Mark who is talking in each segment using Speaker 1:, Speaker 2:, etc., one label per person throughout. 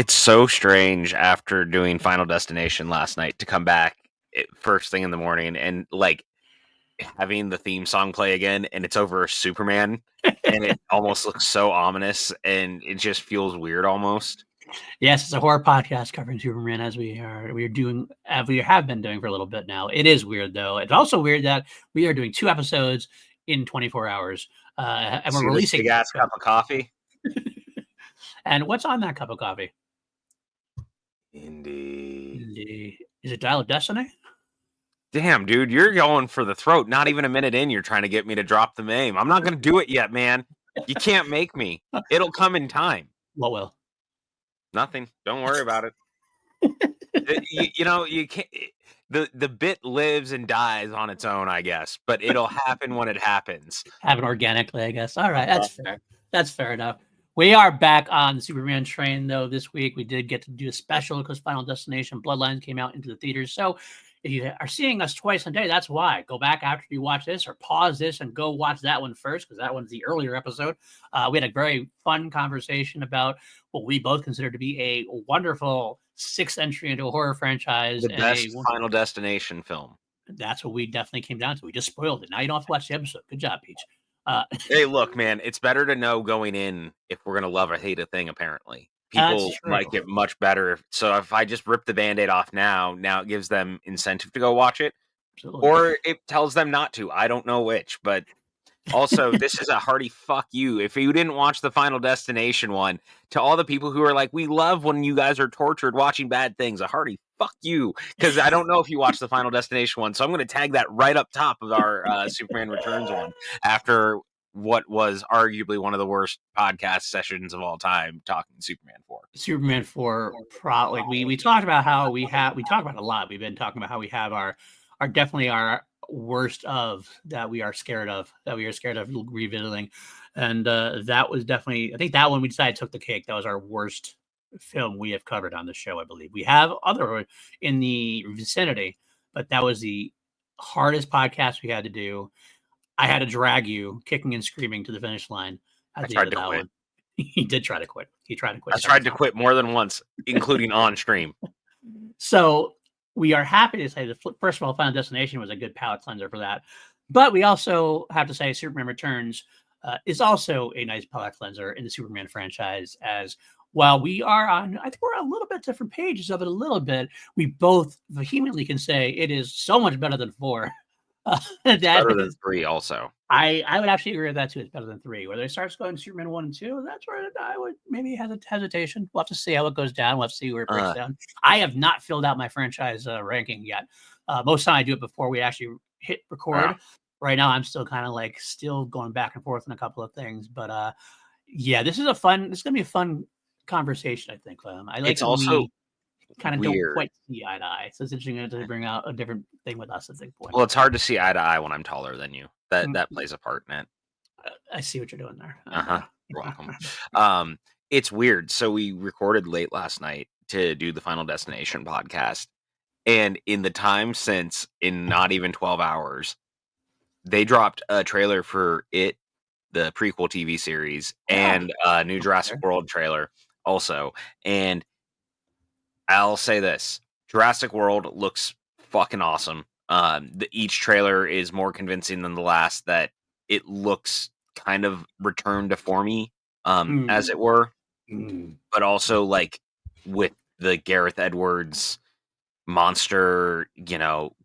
Speaker 1: It's so strange after doing Final Destination last night to come back first thing in the morning and like having the theme song play again, and it's over Superman, and it almost looks so ominous, and it just feels weird almost.
Speaker 2: Yes, it's a horror podcast covering Superman, as we have been doing for a little bit now. It is weird though. It's also weird that we are doing 2 episodes in 24 hours, and we're
Speaker 1: See this
Speaker 2: releasing.
Speaker 1: big ass cup of coffee.
Speaker 2: And what's on that cup of coffee?
Speaker 1: Indeed.
Speaker 2: Is it Dial of Destiny?
Speaker 1: Damn, dude, you're going for the throat. Not even a minute in, you're trying to get me to drop the name. I'm not going to do it yet, man. You can't make me. It'll come in time.
Speaker 2: What will?
Speaker 1: Nothing. Don't worry about it. You can't. The bit lives and dies on its own, I guess, but it'll happen when it happens.
Speaker 2: Happen organically, I guess. All right, that's fair. That's fair enough. We are back on the Superman train, though, this week. We did get to do a special because Final Destination Bloodlines came out into the theaters. So if you are seeing us twice a day, that's why. Go back after you watch this or pause this and go watch that one first because that one's the earlier episode. We had a very fun conversation about what we both consider to be a wonderful sixth entry into a horror franchise.
Speaker 1: The best Final Destination film.
Speaker 2: That's what we definitely came down to. We just spoiled it. Now you don't have to watch the episode. Good job, Peach.
Speaker 1: Hey, look, man, it's better to know going in if we're going to love or hate a thing, apparently. People like it much better. So if I just rip the Band-Aid off now it gives them incentive to go watch it. Absolutely. Or it tells them not to. I don't know which, but also this is a hearty fuck you. If you didn't watch the Final Destination one, to all the people who are like, we love when you guys are tortured watching bad things, a hearty fuck you. Because I don't know if you watched the Final Destination one, so I'm going to tag that right up top of our Superman Returns one after what was arguably one of the worst podcast sessions of all time, talking Superman 4.
Speaker 2: Superman 4, probably. We talked about how we talk about it a lot. We've been talking about how we have our definitely our worst of that we are scared of revisiting. And that was definitely, I think that one we decided took the cake. That was our worst film we have covered on the show, I believe. We have other in the vicinity, but that was the hardest podcast we had to do. I had to drag you kicking and screaming to the finish line.
Speaker 1: I tried to quit.
Speaker 2: He did try to quit. He tried to quit.
Speaker 1: I tried to quit more than once, including on stream.
Speaker 2: So we are happy to say that, first of all, Final Destination was a good palate cleanser for that. But we also have to say Superman Returns is also a nice palate cleanser in the Superman franchise. As while we are on, I think we're on a little bit different pages of it a little bit, we both vehemently can say it is so much better than 4.
Speaker 1: Better than 3 also.
Speaker 2: I would actually agree with that too. It's better than 3. Whether it starts going Superman 1 and 2, that's where I would maybe have a hesitation. We'll have to see how it goes down. We'll have to see where it breaks down. I have not filled out my franchise ranking yet. Most of the time I do it before we actually hit record. Right now I'm still kind of like still going back and forth on a couple of things. But yeah, this is going to be a fun conversation, I think. I like
Speaker 1: it's also
Speaker 2: kind of don't quite see eye to eye. So it's interesting to bring out a different thing with us at this point.
Speaker 1: Well, it's hard to see eye to eye when I'm taller than you. That plays a part in it.
Speaker 2: I see what you're doing there.
Speaker 1: You're welcome. It's weird. So we recorded late last night to do the Final Destination podcast. And in the time since, in not even 12 hours, they dropped a trailer for it, the prequel TV series, and a new Jurassic World trailer also. And I'll say this, Jurassic World looks fucking awesome. Each trailer is more convincing than the last that it looks kind of returned to formy, as it were. But also like with the Gareth Edwards monster,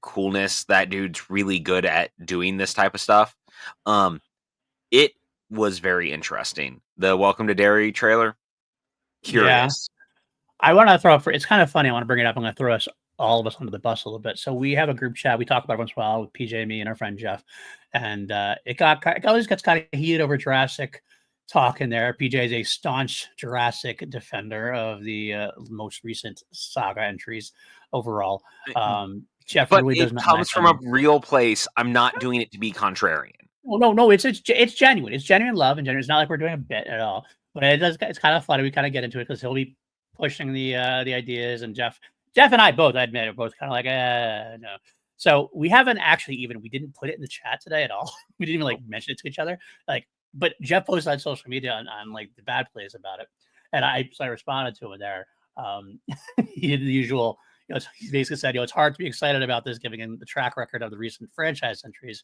Speaker 1: coolness, that dude's really good at doing this type of stuff. It was very interesting. The Welcome to Derry trailer. Curious.
Speaker 2: Yeah. I want to throw it's kind of funny. I want to bring it up. I'm going to throw all of us under the bus a little bit. So we have a group chat. We talk about it once in a while with PJ, me, and our friend Jeff. And it always gets kind of heated over Jurassic talk in there. PJ is a staunch Jurassic defender of the most recent saga entries overall. Jeff,
Speaker 1: but
Speaker 2: really
Speaker 1: it comes from a real place. I'm not doing it to be contrarian.
Speaker 2: Well, no, it's genuine. It's genuine love and genuine. It's not like we're doing a bit at all. But it's kind of funny. We kind of get into it because he'll be pushing the ideas, and Jeff and I both, I admit, are both kind of like, no. So we haven't actually we didn't put it in the chat today at all. We didn't even mention it to each other. But Jeff posted on social media on like the bad plays about it, and I responded to him there. He did the usual. He basically said, it's hard to be excited about this, given him the track record of the recent franchise entries.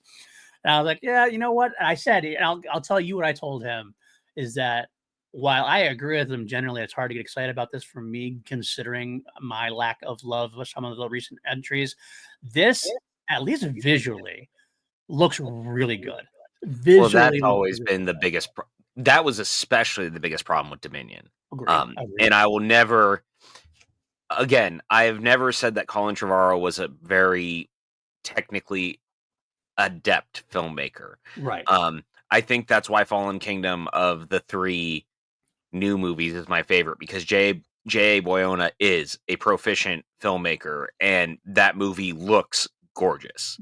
Speaker 2: And I was like, yeah, you know what? And I said, and I'll tell you what I told him is that while I agree with him generally, it's hard to get excited about this for me, considering my lack of love for some of the recent entries. This, at least visually, looks really good.
Speaker 1: Well, that's
Speaker 2: Visually,
Speaker 1: always been the biggest. That was especially the biggest problem with Dominion.
Speaker 2: Agreed.
Speaker 1: And I will never. Again, I have never said that Colin Trevorrow was a very technically adept filmmaker.
Speaker 2: Right.
Speaker 1: I think that's why Fallen Kingdom of the 3 new movies is my favorite, because J.A. Boyona is a proficient filmmaker, and that movie looks gorgeous.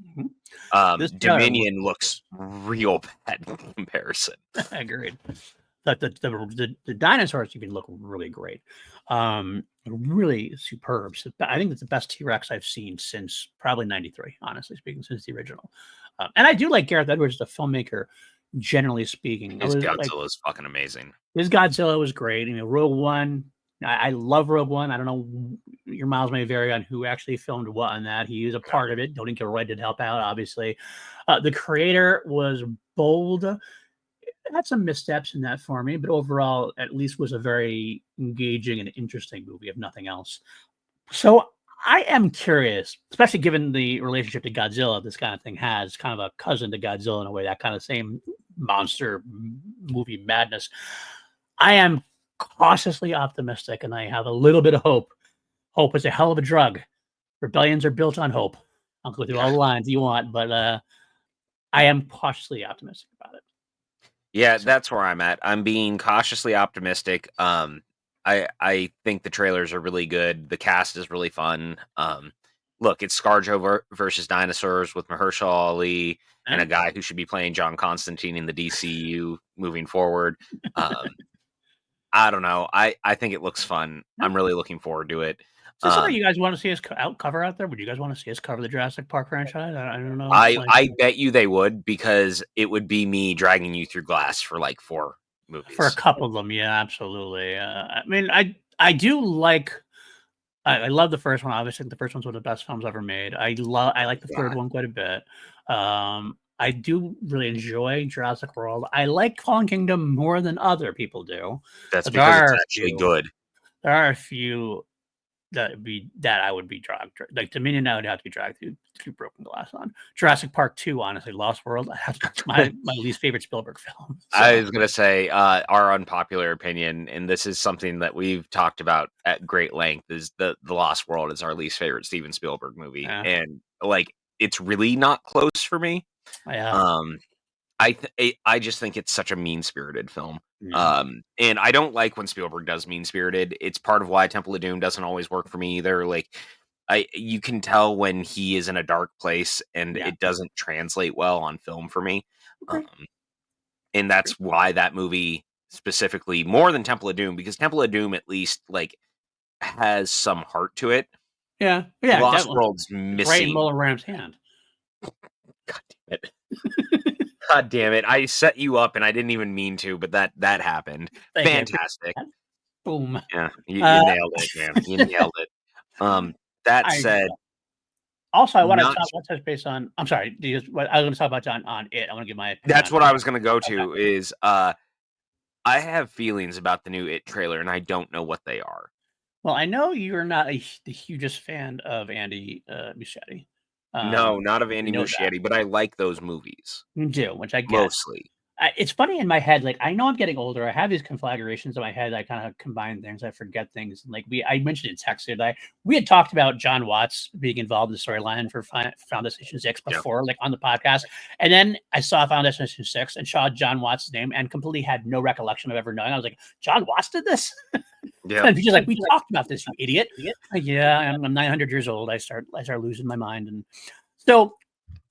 Speaker 1: Dominion looks real bad in comparison.
Speaker 2: Agreed. The dinosaurs even look really great. Really superb. So I think it's the best T-Rex I've seen since probably 93, honestly speaking, since the original. And I do like Gareth Edwards, the filmmaker, generally speaking.
Speaker 1: His Godzilla is fucking amazing.
Speaker 2: His Godzilla was great. Rogue One, I love Rogue One. I don't know, your miles may vary on who actually filmed what on that. He was a part of it. Don't get right to help out, obviously. The creator was bold. Had some missteps in that for me, but overall, at least was a very engaging and interesting movie, if nothing else. So I am curious, especially given the relationship to Godzilla this kind of thing has, kind of a cousin to Godzilla in a way, that kind of same monster movie madness. I am cautiously optimistic, and I have a little bit of hope. Hope is a hell of a drug. Rebellions are built on hope. I'll go through all the lines you want, but I am cautiously optimistic about it.
Speaker 1: Yeah, that's where I'm at. I'm being cautiously optimistic. I think the trailers are really good. The cast is really fun. Look, it's ScarJo versus dinosaurs with Mahershala Ali and a guy who should be playing John Constantine in the DCU moving forward. I don't know. I think it looks fun. I'm really looking forward to it.
Speaker 2: Is this something you guys want to see us cover out there? Would you guys want to see us cover the Jurassic Park franchise? I don't know.
Speaker 1: I bet you they would, because it would be me dragging you through glass for like 4 movies.
Speaker 2: For a couple of them, yeah, absolutely. I mean, I do like. I love the first one. Obviously, the first one's one of the best films ever made. I like the third one quite a bit. I do really enjoy Jurassic World. I like Fallen Kingdom more than other people do.
Speaker 1: That's because it's actually good.
Speaker 2: There are a few that I would be dragged, like Dominion. I would have to be dragged through broken glass on. Jurassic Park 2, honestly, Lost World. That's my least favorite Spielberg film. So.
Speaker 1: I was gonna say our unpopular opinion, and this is something that we've talked about at great length, is the Lost World is our least favorite Steven Spielberg movie, and like it's really not close for me.
Speaker 2: Yeah.
Speaker 1: I just think it's such a mean-spirited film. And I don't like when Spielberg does mean-spirited. It's part of why Temple of Doom doesn't always work for me either. Like, you can tell when he is in a dark place, and it doesn't translate well on film for me.
Speaker 2: Okay.
Speaker 1: And that's why that movie specifically, more than Temple of Doom, because Temple of Doom at least like has some heart to it.
Speaker 2: Yeah.
Speaker 1: Lost World's missing.
Speaker 2: Right in Mullen Ram's hand.
Speaker 1: God damn it. God damn it. I set you up and I didn't even mean to, but that happened. Fantastic.
Speaker 2: Boom.
Speaker 1: Yeah, you nailed it, man. You nailed it. That said,
Speaker 2: also, I want to touch base on. I'm sorry. I was going to talk about on it. I want to give my opinion.
Speaker 1: That's what I was going to go to. Is I have feelings about the new It trailer, and I don't know what they are.
Speaker 2: Well, I know you're not the hugest fan of Andy Muschietti.
Speaker 1: No, not of Andy Muschietti, but I like those movies.
Speaker 2: You do, which I get.
Speaker 1: Mostly.
Speaker 2: It's funny in my head, like I know I'm getting older. I have these conflagrations in my head. I kind of combine things. I forget things. Like I mentioned in text today, we had talked about John Watts being involved in the storyline for Final Destination 6 before, like on the podcast. And then I saw Final Destination 6 and saw John Watts' name and completely had no recollection of ever knowing. I was like, John Watts did this?
Speaker 1: Yeah.
Speaker 2: And she's like, we talked about this, you idiot. Like, yeah, I'm 900 years old. I start losing my mind. And so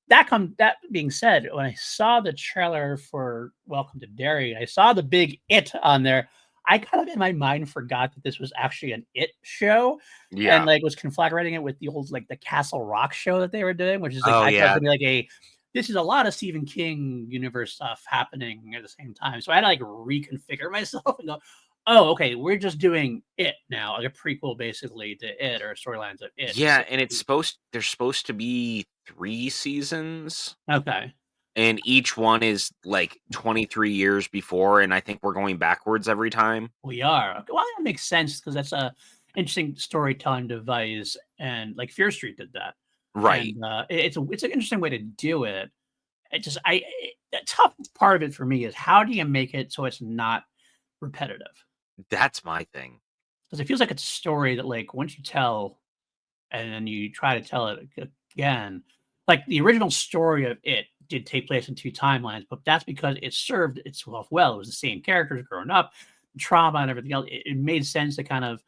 Speaker 2: that being said, when I saw the trailer for Welcome to Derry, I saw the big It on there. I kind of in my mind forgot that this was actually an It show, and like was conflagrating it with the old like the Castle Rock show that they were doing, which is like I thought it'd be like this is a lot of Stephen King universe stuff happening at the same time. So I had to like reconfigure myself and go, Oh, okay. We're just doing it now, like a prequel basically to it, or storylines of it.
Speaker 1: Yeah, and there's supposed to be 3 seasons,
Speaker 2: Okay.
Speaker 1: and each one is, like, 23 years before, and I think we're going backwards every time.
Speaker 2: We are. Okay, well, that makes sense because that's a interesting storytelling device, and like Fear Street did that.
Speaker 1: Right.
Speaker 2: And it's an interesting way to do it. It just the tough part of it for me is how do you make it so it's not repetitive?
Speaker 1: That's my thing.
Speaker 2: Because it feels like it's a story that like once you tell and then you try to tell it again, like the original story of it did take place in two timelines, but that's because it served itself well. It was the same characters growing up, trauma and everything else. It made sense to kind of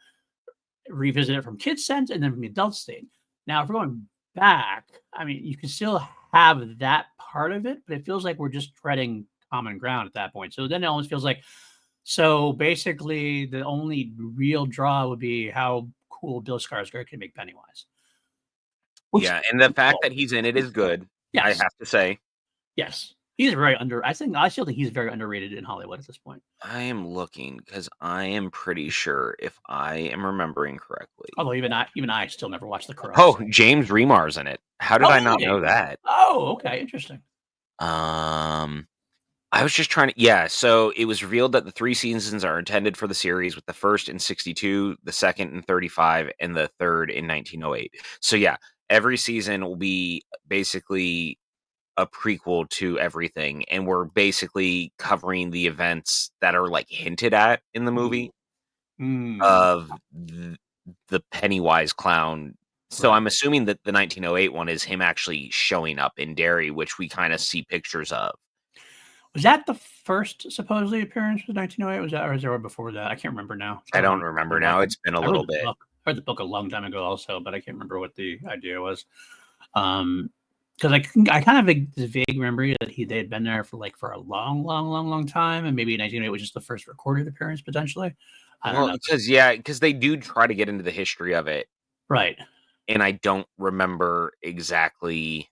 Speaker 2: revisit it from kids' sense and then from the adult state. Now, if we're going back, I mean, you can still have that part of it, but it feels like we're just treading common ground at that point. So then it almost feels like so basically the only real draw would be how cool Bill Skarsgård can make Pennywise. Which
Speaker 1: Yeah, and the fact
Speaker 2: cool.
Speaker 1: that he's in it is good, I
Speaker 2: Yes,
Speaker 1: have to say.
Speaker 2: yes. He's very I still think he's very underrated in Hollywood at this point.
Speaker 1: I am looking because I am pretty sure if I am remembering correctly.
Speaker 2: Although even I still never watched The Crow.
Speaker 1: Oh,
Speaker 2: So.
Speaker 1: James Remar's in it. How did
Speaker 2: Oh,
Speaker 1: I not
Speaker 2: really?
Speaker 1: know that?
Speaker 2: Oh, okay, interesting.
Speaker 1: Um, I was just trying to so it was revealed that the 3 seasons are intended for the series, with the first in '62, the second in '35, and the third in 1908. So, yeah, every season will be basically a prequel to everything, and we're basically covering the events that are, like, hinted at in the
Speaker 2: Mm,
Speaker 1: movie
Speaker 2: mm,
Speaker 1: of the Pennywise clown. So
Speaker 2: right.
Speaker 1: I'm assuming that the 1908 one is him actually showing up in Derry, which we kinda see pictures of.
Speaker 2: Was that the first supposedly appearance of 1908? Was that or was there one before that? I can't remember now. It's
Speaker 1: I
Speaker 2: been a
Speaker 1: don't
Speaker 2: long
Speaker 1: remember
Speaker 2: time.
Speaker 1: now, it's been a
Speaker 2: I read
Speaker 1: little
Speaker 2: the
Speaker 1: bit.
Speaker 2: book. I read the book a long time ago also, but I can't remember what the idea was. Because I kind of have this vague memory that they had been there for like for a long, long, long, long time, and maybe 1908 was just the first recorded appearance potentially. I don't
Speaker 1: Well,
Speaker 2: know.
Speaker 1: because they do try to get into the history of it,
Speaker 2: Right.
Speaker 1: and I don't remember exactly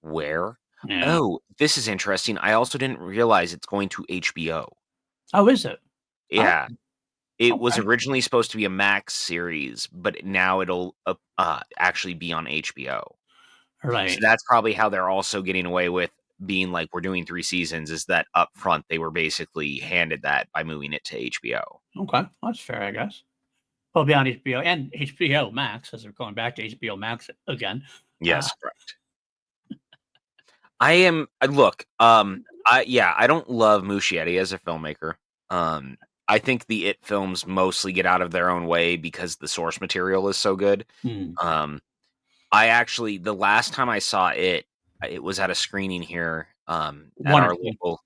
Speaker 1: where.
Speaker 2: Yeah.
Speaker 1: Oh, this is interesting. I also didn't realize it's going to HBO.
Speaker 2: Oh, is it? Oh,
Speaker 1: Yeah. It was
Speaker 2: okay.
Speaker 1: originally supposed to be a Max series, but now it'll, actually be on HBO. So
Speaker 2: Right.
Speaker 1: that's probably how they're also getting away with being like, "We're doing 3 seasons," is that up front, they were basically handed that by moving it to HBO.
Speaker 2: Okay. That's fair, I guess. Well, be on HBO and HBO Max, as they're going back to HBO Max again. Uh,
Speaker 1: Yes, correct. Look, I don't love Muschietti as a filmmaker. Um, I think the It films mostly get out of their own way because the source material is so good.
Speaker 2: hmm.
Speaker 1: Um, the last time I saw it was at a screening here, at
Speaker 2: One or
Speaker 1: our
Speaker 2: two.
Speaker 1: local.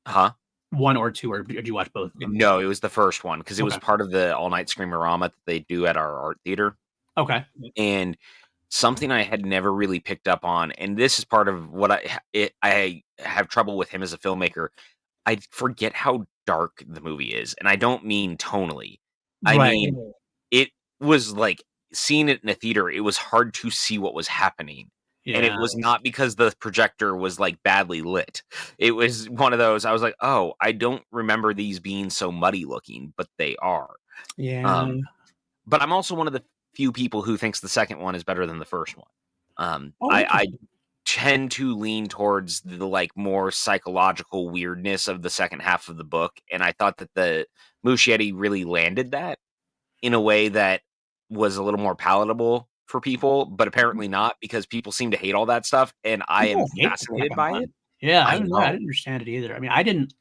Speaker 1: Huh?
Speaker 2: One or two, or did you watch both of them?
Speaker 1: No, it was the first one because it was
Speaker 2: Okay.
Speaker 1: part of the all-night Screamerama that they do at our art theater,
Speaker 2: Okay.
Speaker 1: and something I had never really picked up on, and this is part of what I have trouble with him as a filmmaker. I forget how dark the movie is, and I don't mean tonally. I
Speaker 2: Right.
Speaker 1: mean, it was like seeing it in a theater, it was hard to see what was happening. And it
Speaker 2: Yeah.
Speaker 1: was not because the projector was like badly lit. It was one of those, I was like, oh, I don't remember these being so muddy looking, but they are.
Speaker 2: Yeah.
Speaker 1: Um, but I'm also one of the few people who thinks the second one is better than the first one.
Speaker 2: Oh,
Speaker 1: I
Speaker 2: interesting.
Speaker 1: tend to lean towards the, like, more psychological weirdness of the second half of the book, and I thought that the Muschietti really landed that in a way that was a little more palatable for people, but apparently not because people seem to hate all that stuff, and I am
Speaker 2: People hate the
Speaker 1: fascinated
Speaker 2: second
Speaker 1: by
Speaker 2: one.
Speaker 1: it.
Speaker 2: Yeah, I
Speaker 1: I
Speaker 2: was there. I
Speaker 1: know.
Speaker 2: didn't understand it either. I mean,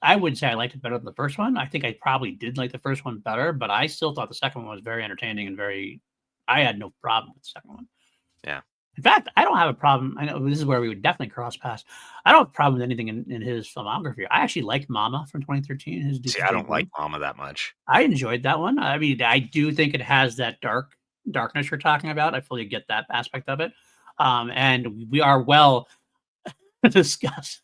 Speaker 2: I wouldn't say I liked it better than the first one. I think I probably did like the first one better, but I still thought the second one was very entertaining and very I had no problem with the second one.
Speaker 1: Yeah.
Speaker 2: In fact, I don't have a problem. I know this is where we would definitely cross paths. I don't have a problem with anything in his filmography. I actually liked Mama from 2013, his
Speaker 1: See,
Speaker 2: his
Speaker 1: I don't
Speaker 2: debut.
Speaker 1: like Mama that much.
Speaker 2: I enjoyed that one. I mean, I do think it has that darkness you're talking about. I fully get that aspect of it. And we are well discuss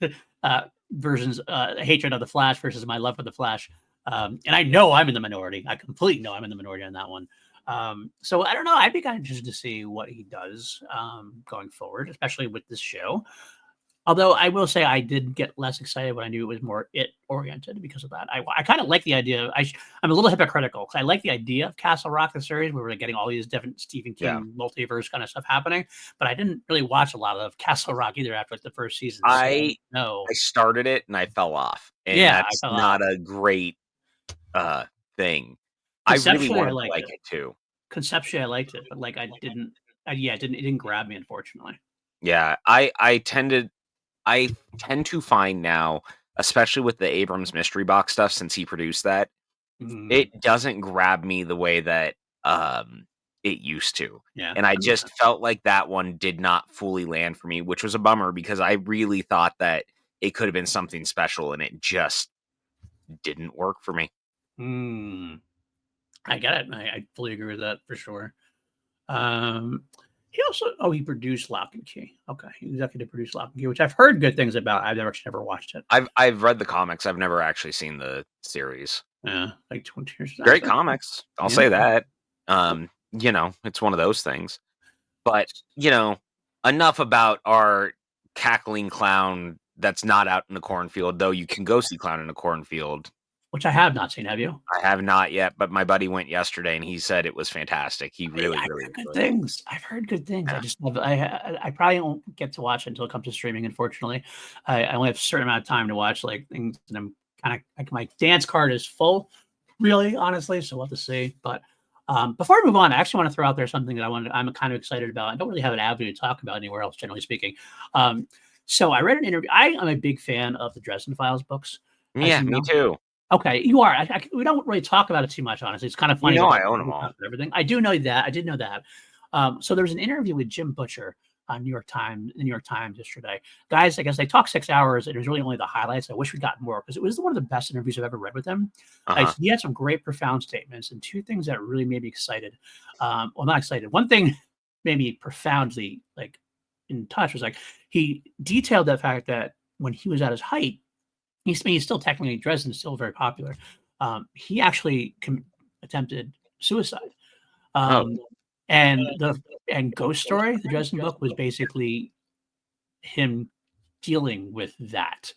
Speaker 2: versions, hatred of the Flash versus my love for the Flash. And I know I'm in the minority. I completely know I'm in the minority on that one. So I don't know. I'd be kind of interested to see what he does going forward, especially with this show. Although I will say I did get less excited when I knew it was more it oriented because of that. I kind of like the idea. I'm a little hypocritical because I like the idea of Castle Rock, the series, where we're getting all these different Stephen
Speaker 1: Yeah.
Speaker 2: King multiverse kind of stuff happening. But I didn't really watch a lot of Castle Rock either after like the first season. So
Speaker 1: I
Speaker 2: no,
Speaker 1: I started it and I fell off, and
Speaker 2: yeah, I
Speaker 1: that's
Speaker 2: fell off.
Speaker 1: not a great thing. I really
Speaker 2: Conceptually, I
Speaker 1: wanted to
Speaker 2: liked
Speaker 1: like
Speaker 2: it.
Speaker 1: it too.
Speaker 2: Conceptually, I liked it, but like I didn't. Yeah, it didn't grab me, unfortunately.
Speaker 1: Yeah, I tend to find now, especially with the Abrams mystery box stuff, since he produced that,
Speaker 2: Mm,
Speaker 1: it doesn't grab me the way that it used to.
Speaker 2: yeah,
Speaker 1: And I
Speaker 2: that makes
Speaker 1: just
Speaker 2: sense.
Speaker 1: felt like that one did not fully land for me, which was a bummer because I really thought that it could have been something special and it just didn't work for me.
Speaker 2: Mm, I get it. I fully agree with that for sure. Um, he also he produced Lock and Key. Okay, he executive produced Lock and Key, which I've heard good things about. I've never watched it.
Speaker 1: I've read the comics. I've never actually seen the series.
Speaker 2: Yeah, like 20 years.
Speaker 1: Great comics. I'll
Speaker 2: Yeah.
Speaker 1: say that. It's one of those things. But, enough about our cackling clown that's not out in the cornfield, though you can go see Clown in the Cornfield.
Speaker 2: Which I have not seen. Have you?
Speaker 1: I have not yet, but my buddy went yesterday and he said it was fantastic. He really,
Speaker 2: I've
Speaker 1: really
Speaker 2: heard good
Speaker 1: enjoyed it.
Speaker 2: things. I've heard good things. I
Speaker 1: Yeah.
Speaker 2: just have, I probably won't get to watch it until it comes to streaming. Unfortunately, I only have a certain amount of time to watch like things, and I'm kind of like my dance card is full, really, honestly. So we'll have to see. But before I move on, I actually want to throw out there something that I'm kind of excited about. I don't really have an avenue to talk about anywhere else, generally speaking. Um, so I read an interview. I am a big fan of the Dresden Files books, as
Speaker 1: Yeah,
Speaker 2: you
Speaker 1: me
Speaker 2: know.
Speaker 1: too.
Speaker 2: Okay, you are. We don't really talk about it too much, honestly. It's kind of
Speaker 1: You
Speaker 2: funny
Speaker 1: know
Speaker 2: that
Speaker 1: I own them
Speaker 2: we talk
Speaker 1: all.
Speaker 2: about everything. I do know that. I did know that. So there was an interview with Jim Butcher on the New York Times yesterday. Guys, I guess they talked 6 hours, and it was really only the highlights. I wish we got more because it was one of the best interviews I've ever read with him.
Speaker 1: Uh-huh.
Speaker 2: He had some great, profound statements, and two things that really made me excited. Well, not excited. One thing made me profoundly like in touch was like he detailed the fact that when he was at his height, he's still technically Dresden is still very popular. He actually attempted suicide.
Speaker 1: Oh,
Speaker 2: Um, and Ghost Story, the Dresden book, was basically him dealing with that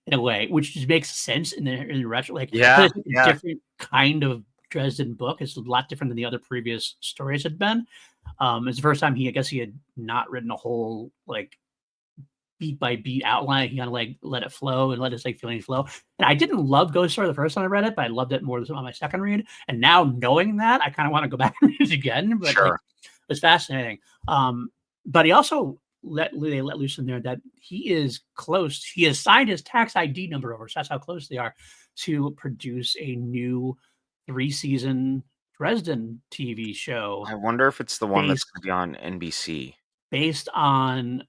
Speaker 2: in a way, which just makes sense in the retro. Like
Speaker 1: yeah,
Speaker 2: because it's a
Speaker 1: yeah.
Speaker 2: different kind of Dresden book. It's a lot different than the other previous stories had been. It's the first time I guess he had not written a whole like beat by beat outline. He kind of like let it flow and let his like feelings flow. And I didn't love Ghost Story the first time I read it, but I loved it more on my second read. And now knowing that, I kind of want to go back and read it again. But like,
Speaker 1: Sure.
Speaker 2: it's fascinating. But he also they let loose in there that he is close. He has signed his tax ID number over, so that's how close they are to produce a new 3-season Dresden TV show
Speaker 1: I wonder if it's the one that's
Speaker 2: based
Speaker 1: gonna be on NBC.
Speaker 2: based on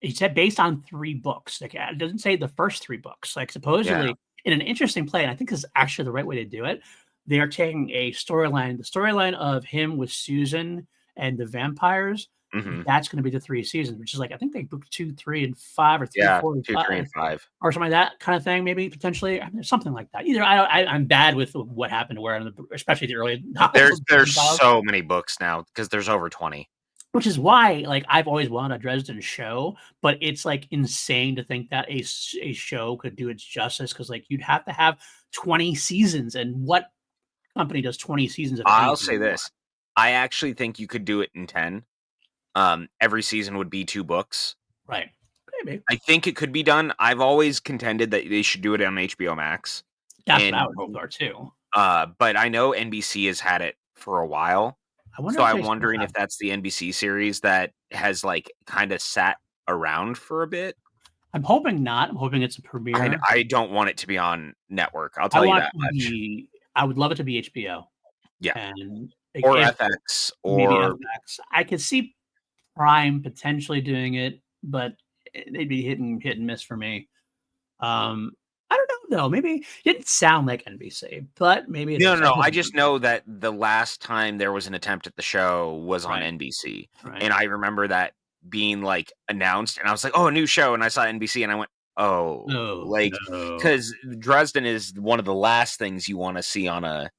Speaker 2: he said based on 3 books. Like, it doesn't say the first 3 books. Like,
Speaker 1: Yeah.
Speaker 2: supposedly, in an interesting play, and I think this is actually the right way to do it, they are taking the storyline of him with Susan and the vampires.
Speaker 1: Mhm.
Speaker 2: That's going to be the 3 seasons, which is like I think they booked 2, 3, and 5, or 3,
Speaker 1: Yeah,
Speaker 2: 4, and
Speaker 1: 2, 3,
Speaker 2: 5,
Speaker 1: and 5.
Speaker 2: or something like that kind of thing. Maybe potentially something like that. Either I'm bad with what happened to where, especially the early novels
Speaker 1: There's
Speaker 2: of
Speaker 1: there's
Speaker 2: Dresden Files.
Speaker 1: so many books now because there's over 20.
Speaker 2: Which is why, like, I've always wanted a Dresden show, but it's like insane to think that a show could do its justice because, like, you'd have to have 20 seasons, and what company does 20 seasons of
Speaker 1: I'll
Speaker 2: anything
Speaker 1: say
Speaker 2: anymore?
Speaker 1: this, I actually think you could do it in 10. Every season would be 2 books.
Speaker 2: Right? Maybe
Speaker 1: I think it could be done. I've always contended that they should do it on HBO Max,
Speaker 2: that's what I
Speaker 1: and,
Speaker 2: would hope for too.
Speaker 1: but I know NBC has had it for a while,
Speaker 2: I wonder
Speaker 1: so
Speaker 2: if
Speaker 1: I'm
Speaker 2: they still
Speaker 1: wondering
Speaker 2: have.
Speaker 1: if that's the NBC series that has, like, kinda sat around for a bit.
Speaker 2: I'm hoping not. I'm hoping it's a
Speaker 1: I
Speaker 2: premiere.
Speaker 1: I don't want it to be on network, I'll
Speaker 2: I
Speaker 1: tell you
Speaker 2: want
Speaker 1: that
Speaker 2: to
Speaker 1: much.
Speaker 2: be. I would love it to be HBO
Speaker 1: Yeah,
Speaker 2: and like,
Speaker 1: or
Speaker 2: if
Speaker 1: FX
Speaker 2: maybe
Speaker 1: or
Speaker 2: FX. I could see Prime potentially doing it, but they'd be hit and miss for me. I don't know though. Maybe it didn't sound like NBC, but maybe it
Speaker 1: No,
Speaker 2: is.
Speaker 1: no,
Speaker 2: I
Speaker 1: no,
Speaker 2: hope
Speaker 1: I
Speaker 2: it is.
Speaker 1: just know that the last time there was an attempt at the show was on
Speaker 2: Right,
Speaker 1: NBC,
Speaker 2: right.
Speaker 1: and I remember that being, like, announced, and I was like, "Oh, a new show," and I saw NBC, and I went, "Oh,"
Speaker 2: Oh
Speaker 1: like,
Speaker 2: no.
Speaker 1: because Dresden is one of the last things you wanna see on a,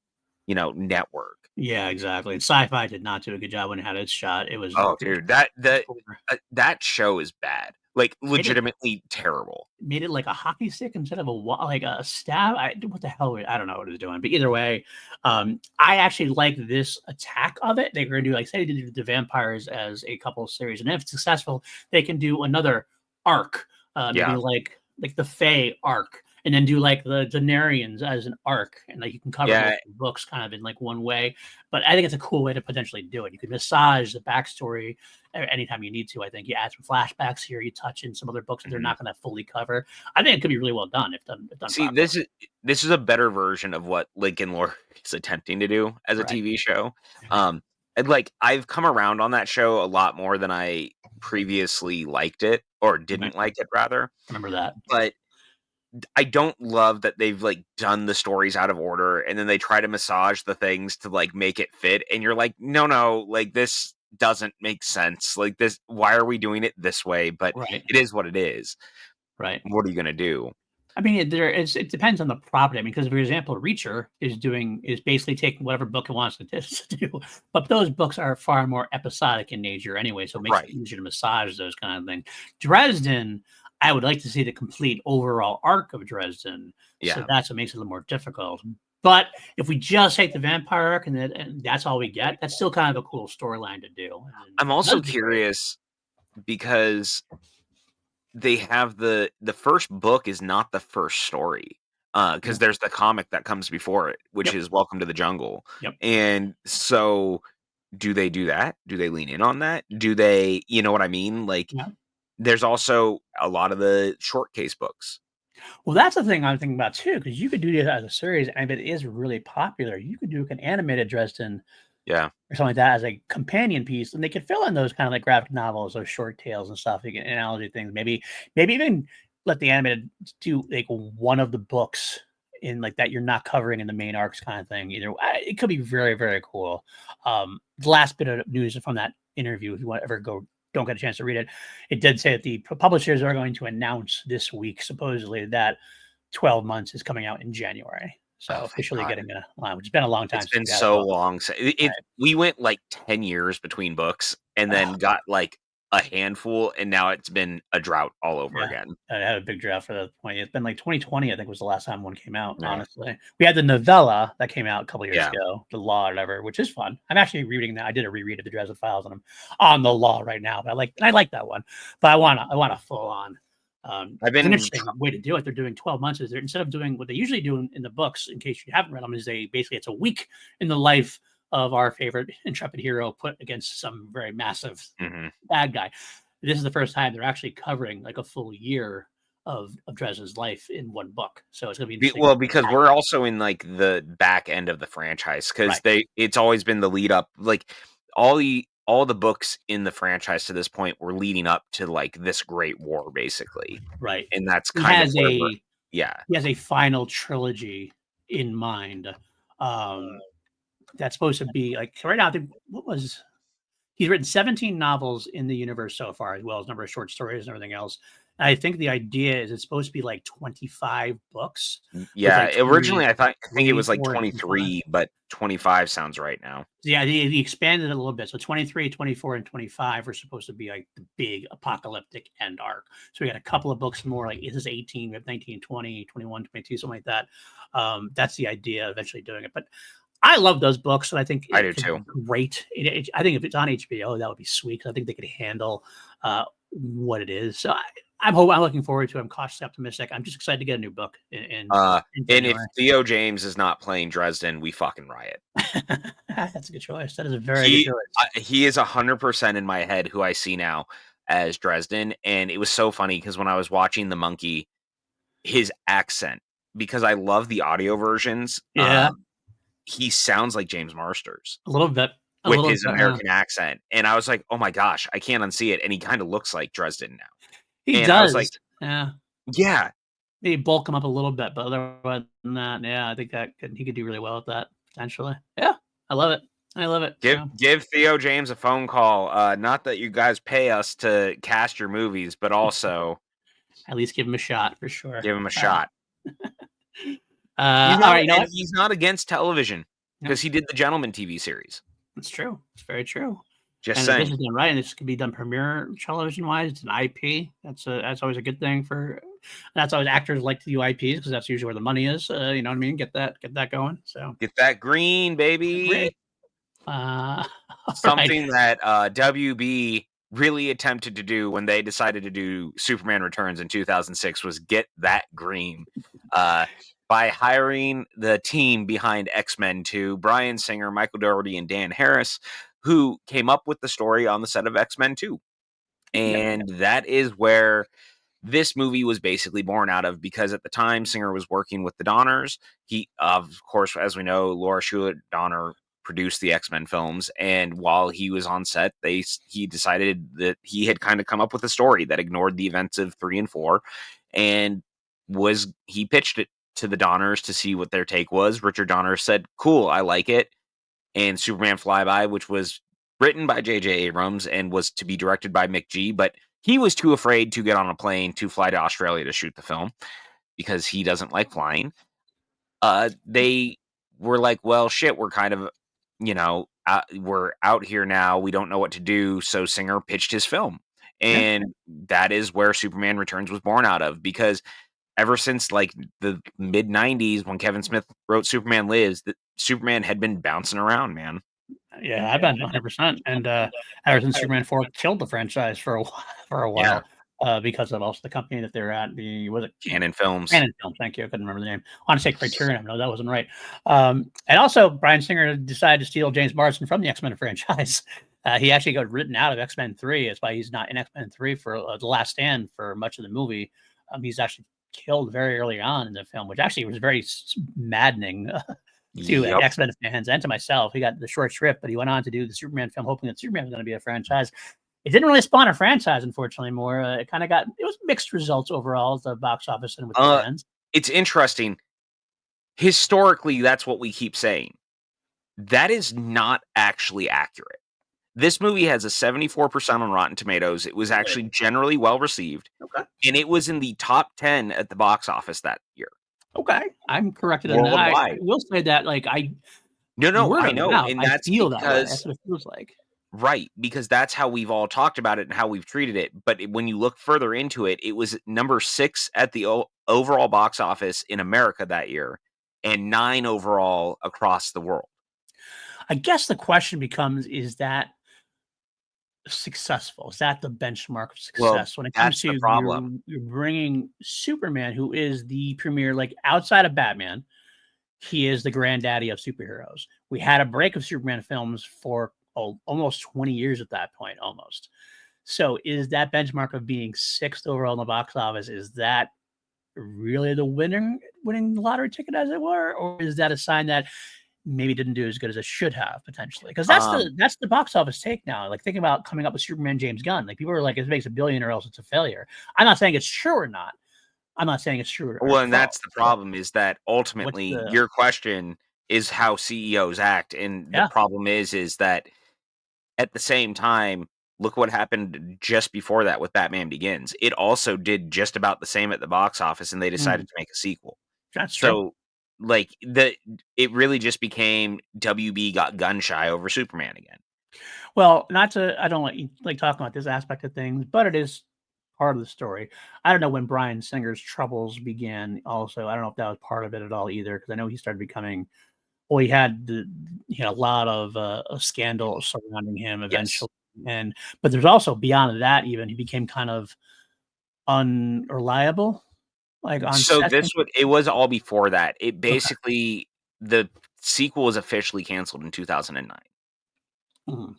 Speaker 1: network.
Speaker 2: Yeah, exactly. Sci-Fi did not do a good job when it had its shot. It was
Speaker 1: Oh, dude, that show is bad, like
Speaker 2: made it
Speaker 1: legitimately terrible.
Speaker 2: made it like a hockey stick instead of like a stab. What the hell? I don't know what it was doing, but either way, I actually like this attack of it. They're going to do like say they did the vampires as a couple series, and if it's successful, they can do another arc, maybe
Speaker 1: Yeah.
Speaker 2: like the Fae arc, and then do like the Denarians as an arc, and like you can cover
Speaker 1: Yeah.
Speaker 2: both books kind of in like one way. But I think it's a cool way to potentially do it. You can massage the backstory anytime you need to. I think you add some flashbacks here, you touch in some other books that they're
Speaker 1: Mhm.
Speaker 2: not going to fully cover. I think it could be really well done if done
Speaker 1: See,
Speaker 2: properly.
Speaker 1: this is a better version of what Lincoln Lord is attempting to do as a
Speaker 2: Right.
Speaker 1: TV show. And like I've come around on that show a lot more than I previously liked it or
Speaker 2: Right.
Speaker 1: didn't like it rather.
Speaker 2: Remember that.
Speaker 1: But I don't love that they've like done the stories out of order and then they try to massage the things to like make it fit. And you're like, no, like this doesn't make sense. Like this, why are we doing it this way? But
Speaker 2: Right.
Speaker 1: it is what it is.
Speaker 2: Right.
Speaker 1: What are you gonna do?
Speaker 2: I mean, it depends on the property. I mean, because for example, Reacher is basically taking whatever book it wants to do, but those books are far more episodic in nature anyway, so it makes it
Speaker 1: Right.
Speaker 2: easier to massage those kind of things. Dresden, I would like to see the complete overall arc of Dresden, so
Speaker 1: Yeah.
Speaker 2: that's what makes it a little more difficult. But if we just take the vampire arc and that's all we get, that's still kind of a cool storyline to do. And
Speaker 1: I'm also
Speaker 2: that'd be great.
Speaker 1: curious because they have the first book is not the first story,
Speaker 2: Yeah.
Speaker 1: because there's the comic that comes before it, which
Speaker 2: Yep.
Speaker 1: is Welcome to the Jungle,
Speaker 2: Yep.
Speaker 1: and so do they do that? Do they lean in on that? Do they you know what I mean? Like,
Speaker 2: Yeah.
Speaker 1: there's also a lot of the short case books.
Speaker 2: Well, that's the thing I'm thinking about too, because you could do this as a series, and if it is really popular, you could do like an animated Dresden
Speaker 1: Yeah.
Speaker 2: or something like that as a companion piece, and they could fill in those kind of like graphic novels, those short tales and stuff, you can analogy things. Maybe even let the animated do like one of the books in like that you're not covering in the main arcs kind of thing. Either it could be very, very cool. The last bit of news from that interview, if you want to ever go don't get a chance to read it, it did say that the publishers are going to announce this week, supposedly, that 12 months is coming out in January. So
Speaker 1: Oh, thank
Speaker 2: officially
Speaker 1: God.
Speaker 2: getting a line, which has been a long time
Speaker 1: It's
Speaker 2: since
Speaker 1: been
Speaker 2: we had a
Speaker 1: so
Speaker 2: book.
Speaker 1: long si it
Speaker 2: Right.
Speaker 1: we went, like, 10 years between books and then got, like, a handful, and now it's been a drought all over
Speaker 2: Yeah,
Speaker 1: again.
Speaker 2: I had a big draft for the point. It's been like 2020, I think was the last time one came out,
Speaker 1: Yeah.
Speaker 2: honestly. We had the novella that came out a couple years
Speaker 1: Yeah.
Speaker 2: ago, The Law or whatever, which is fun. I'm actually reading that. I did a reread of the Dresden Files and I'm on The Law right now, but I like that one. But I want a full on
Speaker 1: I've
Speaker 2: it's an
Speaker 1: been
Speaker 2: interesting way to do it. They're doing 12 months. Is they're instead of doing what they usually do in the books, in case you haven't read them, is they basically it's a week in the life of our favorite intrepid hero put against some very massive
Speaker 1: Mhm.
Speaker 2: bad guy. This is the first time they're actually covering like a full year of Dresden's life in one book. So it's gonna be
Speaker 1: Be
Speaker 2: interesting.
Speaker 1: well, because we're also in, like, the back end of the franchise because
Speaker 2: Right,
Speaker 1: it's always been the lead up like, all the books in the franchise to this point were leading up to, like, this great war, basically,
Speaker 2: right.
Speaker 1: and that's
Speaker 2: He
Speaker 1: kind of
Speaker 2: has
Speaker 1: where we're
Speaker 2: a
Speaker 1: yeah.
Speaker 2: he has a final trilogy in mind. Um, that's supposed to be like so right now. I think what was he's written 17 novels in the universe so far, as well as a number of short stories and everything else. And I think the idea is it's supposed to be like 25 books with
Speaker 1: Yeah,
Speaker 2: like
Speaker 1: originally,
Speaker 2: series
Speaker 1: I think it
Speaker 2: 3,
Speaker 1: was, like,
Speaker 2: 4, and 25.
Speaker 1: 23, but 25 sounds right now.
Speaker 2: Yeah, he expanded it a little bit. So 23, 24, and 25 are supposed to be like the big apocalyptic end arc. So we got a couple of books more like this is 18, we have 19, 20, 21, 22, something like that. That's the idea of eventually doing it. But I love those books, and I think
Speaker 1: I
Speaker 2: it
Speaker 1: do
Speaker 2: could
Speaker 1: too.
Speaker 2: be great. I think if it's on HBO, that would be sweet because I think they could handle what it is. So I'm looking forward to it. I'm cautiously optimistic. I'm just excited to get a new book in
Speaker 1: And if
Speaker 2: January.
Speaker 1: Theo James is not playing Dresden, we fucking riot.
Speaker 2: That's a good choice. That is a very good choice.
Speaker 1: He is 100% in my head who I see now as Dresden, and it was so funny because when I was watching The Monkey, his accent, because I love the audio versions,
Speaker 2: Yeah,
Speaker 1: he sounds like James Marsters
Speaker 2: a little bit. A
Speaker 1: with
Speaker 2: little
Speaker 1: his
Speaker 2: bit,
Speaker 1: American accent, and I was like, "Oh my gosh, I can't unsee it," and he kinda looks like Dresden now,
Speaker 2: he
Speaker 1: and I was
Speaker 2: does.
Speaker 1: like,
Speaker 2: Yeah.
Speaker 1: "Yeah,
Speaker 2: Maybe bulk him up a little bit, but otherwise than that, yeah, I think he could do really well with that potentially. Yeah, I love it. I love it. So
Speaker 1: give Theo James a phone call, not that you guys pay us to cast your movies, but also
Speaker 2: at least give him a shot for sure.
Speaker 1: give him a shot."
Speaker 2: All right, you know what?
Speaker 1: He's not against television.
Speaker 2: Yep.
Speaker 1: because he did the Gentleman TV series.
Speaker 2: It's true. It's very true.
Speaker 1: Just
Speaker 2: And if this
Speaker 1: saying.
Speaker 2: is done right, and this can be done premiere television wise, it's an IP. That's always a good thing for. That's always actors like to do IPs because that's usually where the money is. You know what I mean? Get that going. So
Speaker 1: Get that green,
Speaker 2: great.
Speaker 1: baby.
Speaker 2: All right.
Speaker 1: Something that WB really attempted to do when they decided to do Superman Returns in 2006 was get that green by hiring the team behind X-Men 2, Bryan Singer, Michael Dougherty, and Dan Harris, who came up with the story on the set of X-Men 2.
Speaker 2: Yep.
Speaker 1: And that is where this movie was basically born out of, because at the time Singer was working with the Donners. He, of course, as we know, Laura Schuler Donner produced the X-Men films, and while he was on set, he decided that he had kind of come up with a story that ignored the events of 3 and 4, and he pitched it to the Donners to see what their take was. Richard Donner said, "Cool, I like it." And Superman Flyby, which was written by J.J. Abrams and was to be directed by Mick G, but he was too afraid to get on a plane to fly to Australia to shoot the film because he doesn't like flying. They were like, well, shit, we're kind of, we're out here now. We don't know what to do. So Singer pitched his film.
Speaker 2: Yeah.
Speaker 1: And that is where Superman Returns was born out of, because ever since like the mid 90s when Kevin Smith wrote Superman Lives, Superman had been bouncing around, man.
Speaker 2: Yeah, I've been 100%. And ever since Superman 4 killed the franchise for a while,
Speaker 1: Yeah.
Speaker 2: because of also the company that they're at, was it
Speaker 1: Canon Films.
Speaker 2: Canon Films? Thank you. I couldn't remember the name. I want to say Criterion. No, that wasn't right. And also, Bryan Singer decided to steal James Marsden from the X-Men franchise. He actually got written out of X-Men 3. That's why he's not in X-Men 3 for The Last Stand for much of the movie. He's actually killed very early on in the film, which actually was very maddening to
Speaker 1: Yep.
Speaker 2: X-Men fans and to myself. He got the short shrift, but he went on to do the Superman film, hoping that Superman was going to be a franchise. It didn't really spawn a franchise, unfortunately. More, it was mixed results overall at the box office and with the fans.
Speaker 1: It's interesting. Historically, that's what we keep saying. That is not actually accurate. This movie has a 74% on Rotten Tomatoes. It was actually generally well received.
Speaker 2: Okay.
Speaker 1: And it was in the top 10 at the box office that year.
Speaker 2: Okay. I'm corrected in that. I will say that, like,
Speaker 1: No, I know.
Speaker 2: Mouth,
Speaker 1: And
Speaker 2: I
Speaker 1: that's
Speaker 2: feel
Speaker 1: because,
Speaker 2: that way. That's what it feels like.
Speaker 1: Right, because that's how we've all talked about it and how we've treated it. But when you look further into it, it was number 6 at the overall box office in America that year and 9 overall across the world.
Speaker 2: I guess the question becomes, is that successful? Is that the benchmark of success when it comes to you're bringing Superman, who is the premier, like outside of Batman, he is the granddaddy of superheroes. We had a break of Superman films for almost 20 years at that point, almost. So is that benchmark of being 6th overall in the box office, is that really the winning lottery ticket, as it were? Or is that a sign that maybe didn't do as good as it should have potentially? Because that's the box office take now. Like, thinking about coming up with Superman James Gunn, like people are like, it makes $1 billion or else it's a failure. I'm not saying it's true or not. I'm not saying it's true.
Speaker 1: Well, and that's the problem, is that ultimately your question is how CEOs act. And the problem is that at the same time, look what happened just before that with Batman Begins. It also did just about the same at the box office, and they decided to make a sequel.
Speaker 2: That's true.
Speaker 1: So, like, it really just became WB got gun shy over Superman again.
Speaker 2: Well, I don't like talking about this aspect of things, but it is part of the story. I don't know when Bryan Singer's troubles began. Also, I don't know if that was part of it at all either, because I know he started becoming. Well, he had a lot of a scandal surrounding him eventually, but there's also beyond that. Even he became kind of unreliable, like on
Speaker 1: So
Speaker 2: set.
Speaker 1: it was all before that. It basically the sequel was officially canceled in 2009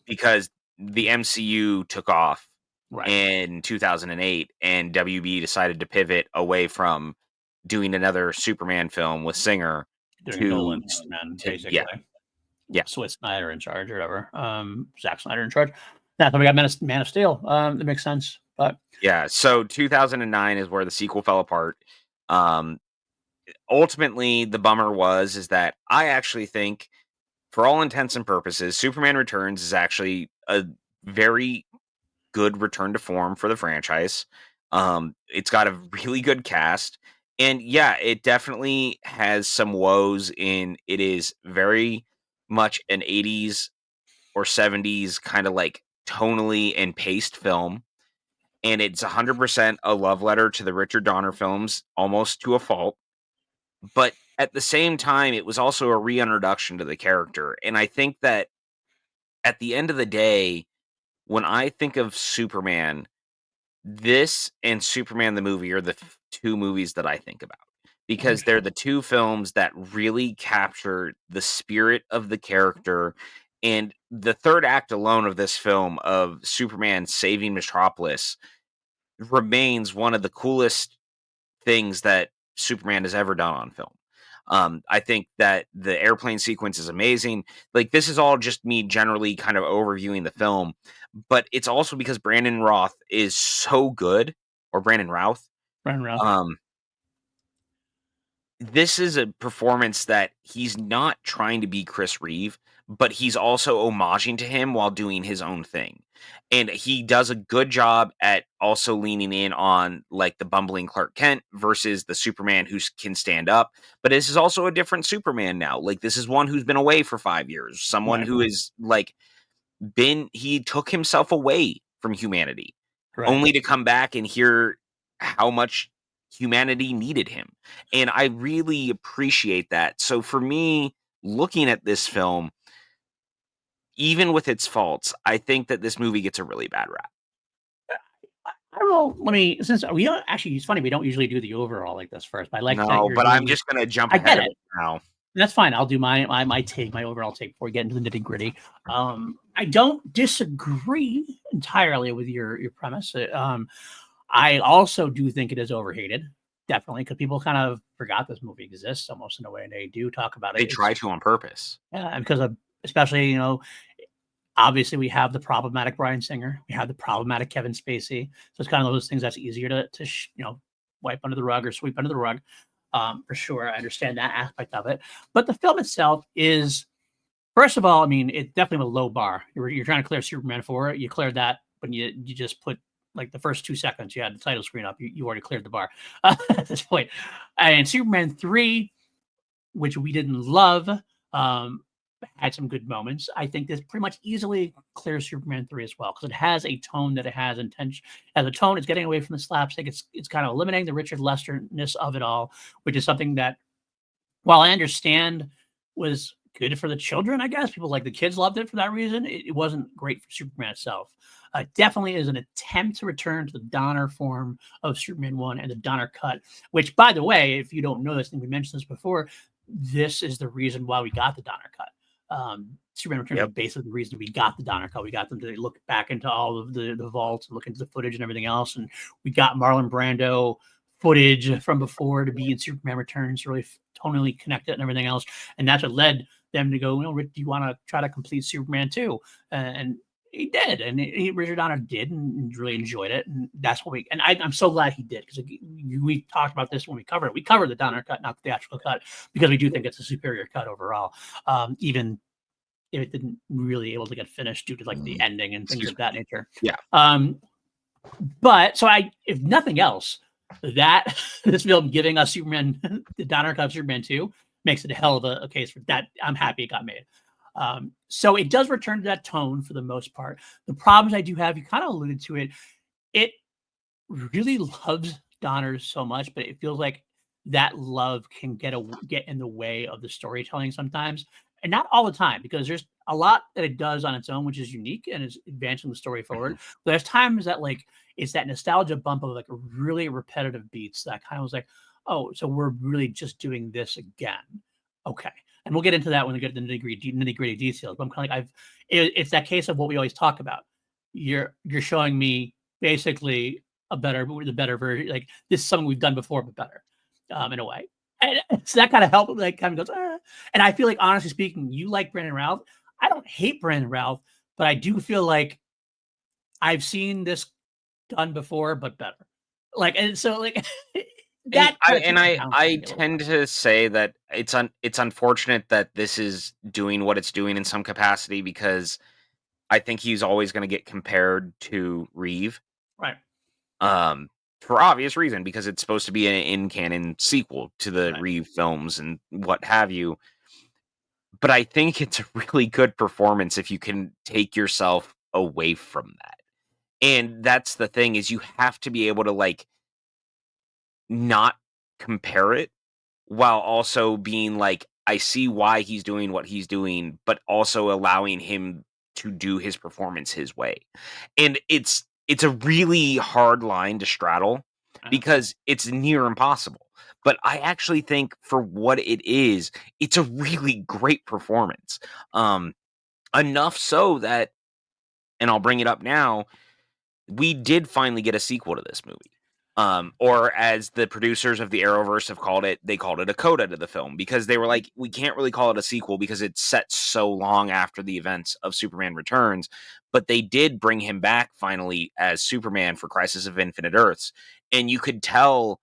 Speaker 1: because the MCU took off in 2008, and WB decided to pivot away from doing another Superman film with Singer
Speaker 2: doing Nolan, basically.
Speaker 1: Yeah.
Speaker 2: Swiss Snyder in charge or whatever. Zack Snyder in charge. That's when we got Man of Steel. That makes sense. But
Speaker 1: yeah, so 2009 is where the sequel fell apart. Ultimately, the bummer is that I actually think, for all intents and purposes, Superman Returns is actually a very good return to form for the franchise. It's got a really good cast, and yeah, it definitely has some woes in it is very much an 80s or 70s kind of like tonally and paced film, and it's 100% a love letter to the Richard Donner films, almost to a fault. But at the same time, it was also a reintroduction to the character. And I think that at the end of the day, when I think of Superman, this and Superman the movie are the two movies that I think about because they're
Speaker 2: Understood.
Speaker 1: the two films that really capture the spirit of the character. And the third act alone of this film of Superman saving Metropolis remains one of the coolest things that Superman has ever done on film. I think that the airplane sequence is amazing. Like, this is all just me generally kind of overviewing the film, but it's also because Brandon Roth is so good, or Brandon Routh.
Speaker 2: Run Ralph.
Speaker 1: Um, this is a performance that he's not trying to be Chris Reeve, but he's also homaging to him while doing his own thing. And he does a good job at also leaning in on like the bumbling Clark Kent versus the Superman who can stand up. But this is also a different Superman now. Like, this is one who's been away for 5 years, someone
Speaker 2: Right.
Speaker 1: who is like he took himself away from humanity
Speaker 2: Right.
Speaker 1: only to come back and hear how much humanity needed him. And I really appreciate that. So for me, looking at this film, even with its faults, I think that this movie gets a really bad rap.
Speaker 2: I don't know. Let me, since we don't actually, it's funny, we don't usually do the overall like this first, but I like that
Speaker 1: No,
Speaker 2: you're
Speaker 1: but I'm
Speaker 2: doing,
Speaker 1: just gonna jump
Speaker 2: I
Speaker 1: ahead
Speaker 2: get
Speaker 1: of
Speaker 2: it.
Speaker 1: it now.
Speaker 2: That's fine. I'll do my overall take before we get into the nitty gritty. I don't disagree entirely with your premise. I also do think it is overhated, definitely, because people kind of forgot this movie exists almost in a way, and they do talk about it.
Speaker 1: They
Speaker 2: It's
Speaker 1: try to on purpose.
Speaker 2: and because of, especially, obviously we have the problematic Bryan Singer, we have the problematic Kevin Spacey, so it's kind of those things that's easier to wipe under the rug or sweep under the rug. For sure, I understand that aspect of it, but the film itself is, first of all, I mean, it's definitely a low bar. You're trying to clear Superman 4, you cleared that when you just put like the first 2 seconds you had the title screen up, you already cleared the bar at this point. And Superman 3, which we didn't love, um, had some good moments. I think this pretty much easily clears Superman 3 as well because it has a tone that it has intention. As a tone, it's getting away from the slapstick. It's kind of eliminating the Richard Lester-ness of it all, which is something that, while I understand, was good for the children, I guess. People like the kids loved it for that reason. It wasn't great for Superman itself. Definitely is an attempt to return to the Donner form of Superman 1 and the Donner cut, which, by the way, if you don't know this, and we mentioned this before, this is the reason why we got the Donner cut. Superman Returns
Speaker 1: Yep.
Speaker 2: is basically the reason we got the Donner cut. We got them to look back into all of the vaults, look into the footage and everything else. And we got Marlon Brando footage from before to be in Superman Returns, really tonally connected and everything else. And that's what led them to go, Rick, do you want to try to complete Superman 2? And he did. And Richard Donner did and really enjoyed it. And that's what I'm so glad he did because we talked about this when we covered it. We covered the Donner cut, not the theatrical cut, because we do think it's a superior cut overall. Even if it didn't really able to get finished due to like the ending and things of that nature.
Speaker 1: Yeah.
Speaker 2: But so if nothing else, that this film giving us Superman, the Donner cut of Superman 2 makes it a hell of a case for that. I'm happy it got made. So it does return to that tone for the most part. The problems I do have, you kind of alluded to it, it really loves Donner so much, but it feels like that love can get in the way of the storytelling sometimes. And not all the time, because there's a lot that it does on its own, which is unique and is advancing the story forward. But there's times that like it's that nostalgia bump of like really repetitive beats that kind of was like, oh, so we're really just doing this again. Okay. And we'll get into that when we get to the nitty gritty details. But I'm kind of like, it's that case of what we always talk about. You're showing me basically the better version. Like this is something we've done before, but better, in a way. And so that kind of helped. Like kind of goes, and I feel like, honestly speaking, you like Brandon Routh. I don't hate Brandon Routh, but I do feel like I've seen this done before, but better. Like, and so like that.
Speaker 1: I tend to say that it's unfortunate that this is doing what it's doing in some capacity because I think he's always going to get compared to Reeve.
Speaker 2: Right.
Speaker 1: For obvious reason, because it's supposed to be an in canon sequel to the
Speaker 2: Right.
Speaker 1: Reeve films and what have you. but I think it's a really good performance if you can take yourself away from that. And that's the thing is you have to be able to, like, not compare it while also being like, I see why he's doing what he's doing, but also allowing him to do his performance his way. And it's a really hard line to straddle because it's near impossible. But I actually think for what it is, it's a really great performance. Enough so that, and I'll bring it up now, we did finally get a sequel to this movie. Or as the producers of the Arrowverse have called it, they called it a coda to the film because they were like, we can't really call it a sequel because it's set so long after the events of Superman Returns. But they did bring him back finally as Superman for Crisis of Infinite Earths. And you could tell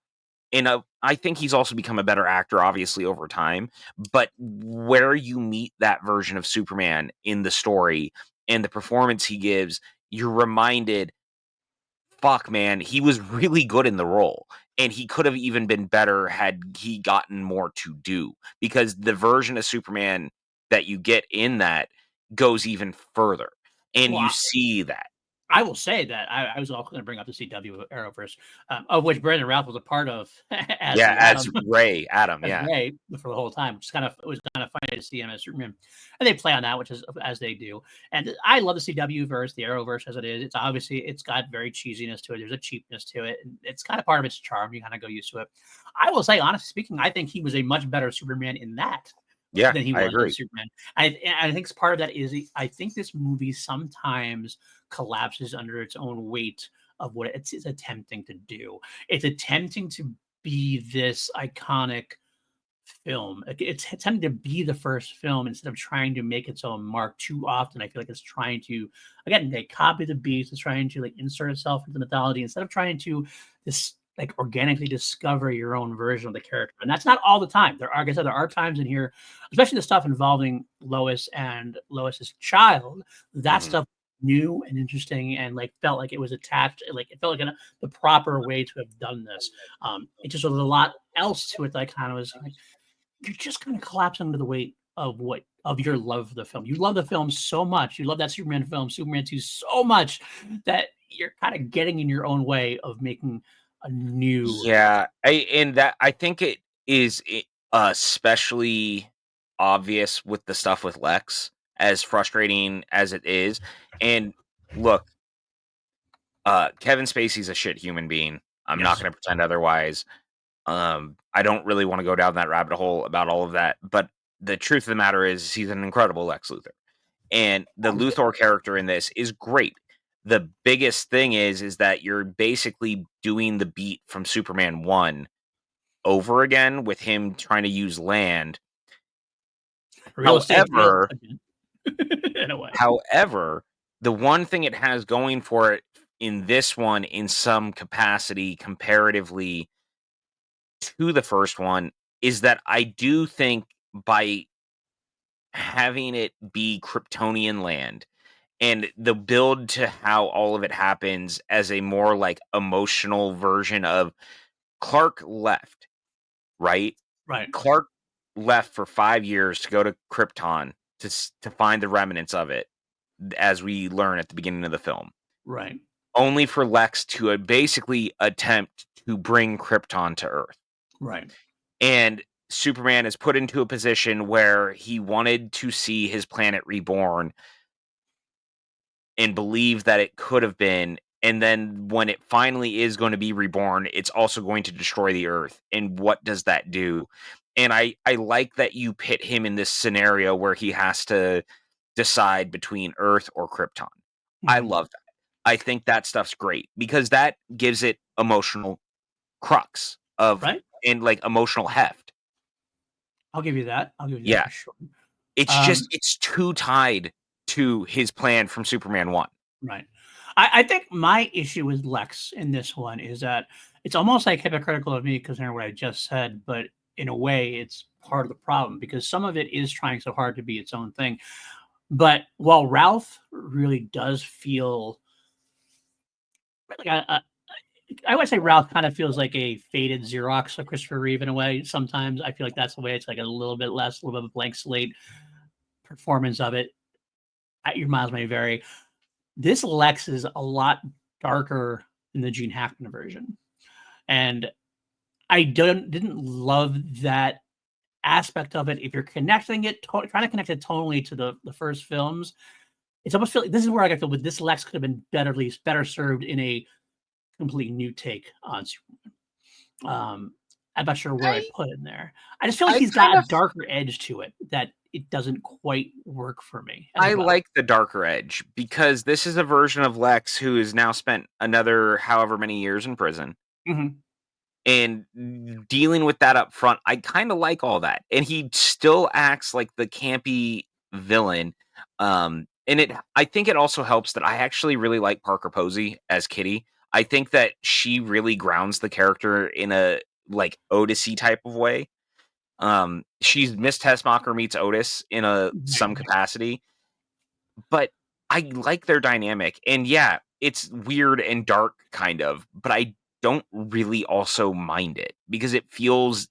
Speaker 1: I think he's also become a better actor, obviously, over time. But where you meet that version of Superman in the story and the performance he gives, you're reminded, fuck, man, he was really good in the role. And he could have even been better had he gotten more to do because the version of Superman that you get in that goes even further. And you
Speaker 2: Well,
Speaker 1: see that.
Speaker 2: I will say that I was also going to bring up the CW Arrowverse, of which Brandon Routh was a part of as
Speaker 1: Yeah,
Speaker 2: the
Speaker 1: as
Speaker 2: Atom,
Speaker 1: Adam,
Speaker 2: as
Speaker 1: yeah.
Speaker 2: Ray for the whole time. Which is kind of it was kind of funny to see him as Superman, and they play on that, which is as they do. And I love the CW verse, the Arrowverse as it is. It's obviously it's got very cheesiness to it. There's a cheapness to it, and it's kind of part of its charm. You kind of go used to it. I will say, honestly speaking, I think he was a much better Superman in that
Speaker 1: Yeah,
Speaker 2: than he
Speaker 1: I
Speaker 2: was in
Speaker 1: agree.
Speaker 2: Superman. I think part of that is I think this movie sometimes collapses under its own weight of what it's attempting to do. It's attempting to be this iconic film. It's attempting to be the first film instead of trying to make its own mark too often. I feel like it's trying to, again, they copy the beats. It's trying to like insert itself into the mythology instead of trying to this like organically discover your own version of the character. And that's not all the time. There are, like I said, there are times in here, especially the stuff involving Lois and Lois's child. That
Speaker 1: Mhm.
Speaker 2: stuff new and interesting and like felt like it was attached, like it felt like the proper way to have done this. It just was a lot else to it that I kind of was like, you're just kind of collapsing under the weight of what of your love for the film. You love the film so much. You love that Superman film, Superman 2 so much that you're kind of getting in your own way of making a new.
Speaker 1: Yeah, I think it is especially obvious with the stuff with Lex, as frustrating as it is. And look, Kevin Spacey's a shit human being. I'm not
Speaker 2: Yes.
Speaker 1: going to pretend otherwise. I don't really want to go down that rabbit hole about all of that, but the truth of the matter is he's an incredible Lex Luthor. And the Luthor character in this is great. The biggest thing is that you're basically doing the beat from Superman 1 over again with him trying to use land.
Speaker 2: Real estate sales
Speaker 1: However,
Speaker 2: again, in a way.
Speaker 1: however, the one thing it has going for it in this one in some capacity comparatively to the first one is that I do think by having it be Kryptonian land and the build to how all of it happens as a more like emotional version of Clark left, right?
Speaker 2: Right.
Speaker 1: Clark left for 5 years to go to Krypton to find the remnants of it, as we learn at the beginning of the film,
Speaker 2: Right.
Speaker 1: only for Lex to, basically attempt to bring Krypton to Earth.
Speaker 2: Right.
Speaker 1: And Superman is put into a position where he wanted to see his planet reborn and believe that it could have been, and then when it finally is going to be reborn, it's also going to destroy the Earth, and what does that do? And I like that you pit him in this scenario where he has to decide between Earth or Krypton. I
Speaker 2: Mhm.
Speaker 1: love that. I think that stuff's great because that gives it emotional crux of
Speaker 2: Right.
Speaker 1: and, like, emotional heft.
Speaker 2: I'll give you that. I'll give you that
Speaker 1: Yeah.
Speaker 2: for sure.
Speaker 1: It's just
Speaker 2: Um,
Speaker 1: it's too tied to his plan from Superman 1.
Speaker 2: Right. I think my issue with Lex in this one is that it's almost like hypocritical of me considering what I just said, but in a way, it's part of the problem because some of it is trying so hard to be its own thing. But while Ralph really does feel like I would say Ralph kind of feels like a faded Xerox of Christopher Reeve in a way. Sometimes I feel like that's the way it's like a little bit less, a little bit of a blank slate. performance of it, your miles may vary. This Lex is a lot darker than the Gene Hackman version, and I didn't love that aspect of it. If you're connecting it, trying to connect it tonally to the first films, it's almost feel like this is where I feel with this Lex could have been better, at least better served in a complete new take on Superman. I'm not sure where I
Speaker 1: I
Speaker 2: put in there. I just feel like
Speaker 1: I
Speaker 2: he's
Speaker 1: kind
Speaker 2: got a
Speaker 1: of
Speaker 2: darker edge to it that it doesn't quite work for me as
Speaker 1: I
Speaker 2: well.
Speaker 1: like the darker edge because this is a version of Lex who has now spent another however many years in prison.
Speaker 2: Mm-hmm.
Speaker 1: And dealing with that up front, I kinda like all that, and he still acts like the campy villain, and I think it also helps that I actually really like Parker Posey as Kitty. I think that she really grounds the character in a, like, Odyssey type of way. She's Miss Tessmacher meets Otis in some capacity, but I like their dynamic, and yeah, it's weird and dark kind of, but I don't really also mind it because it feels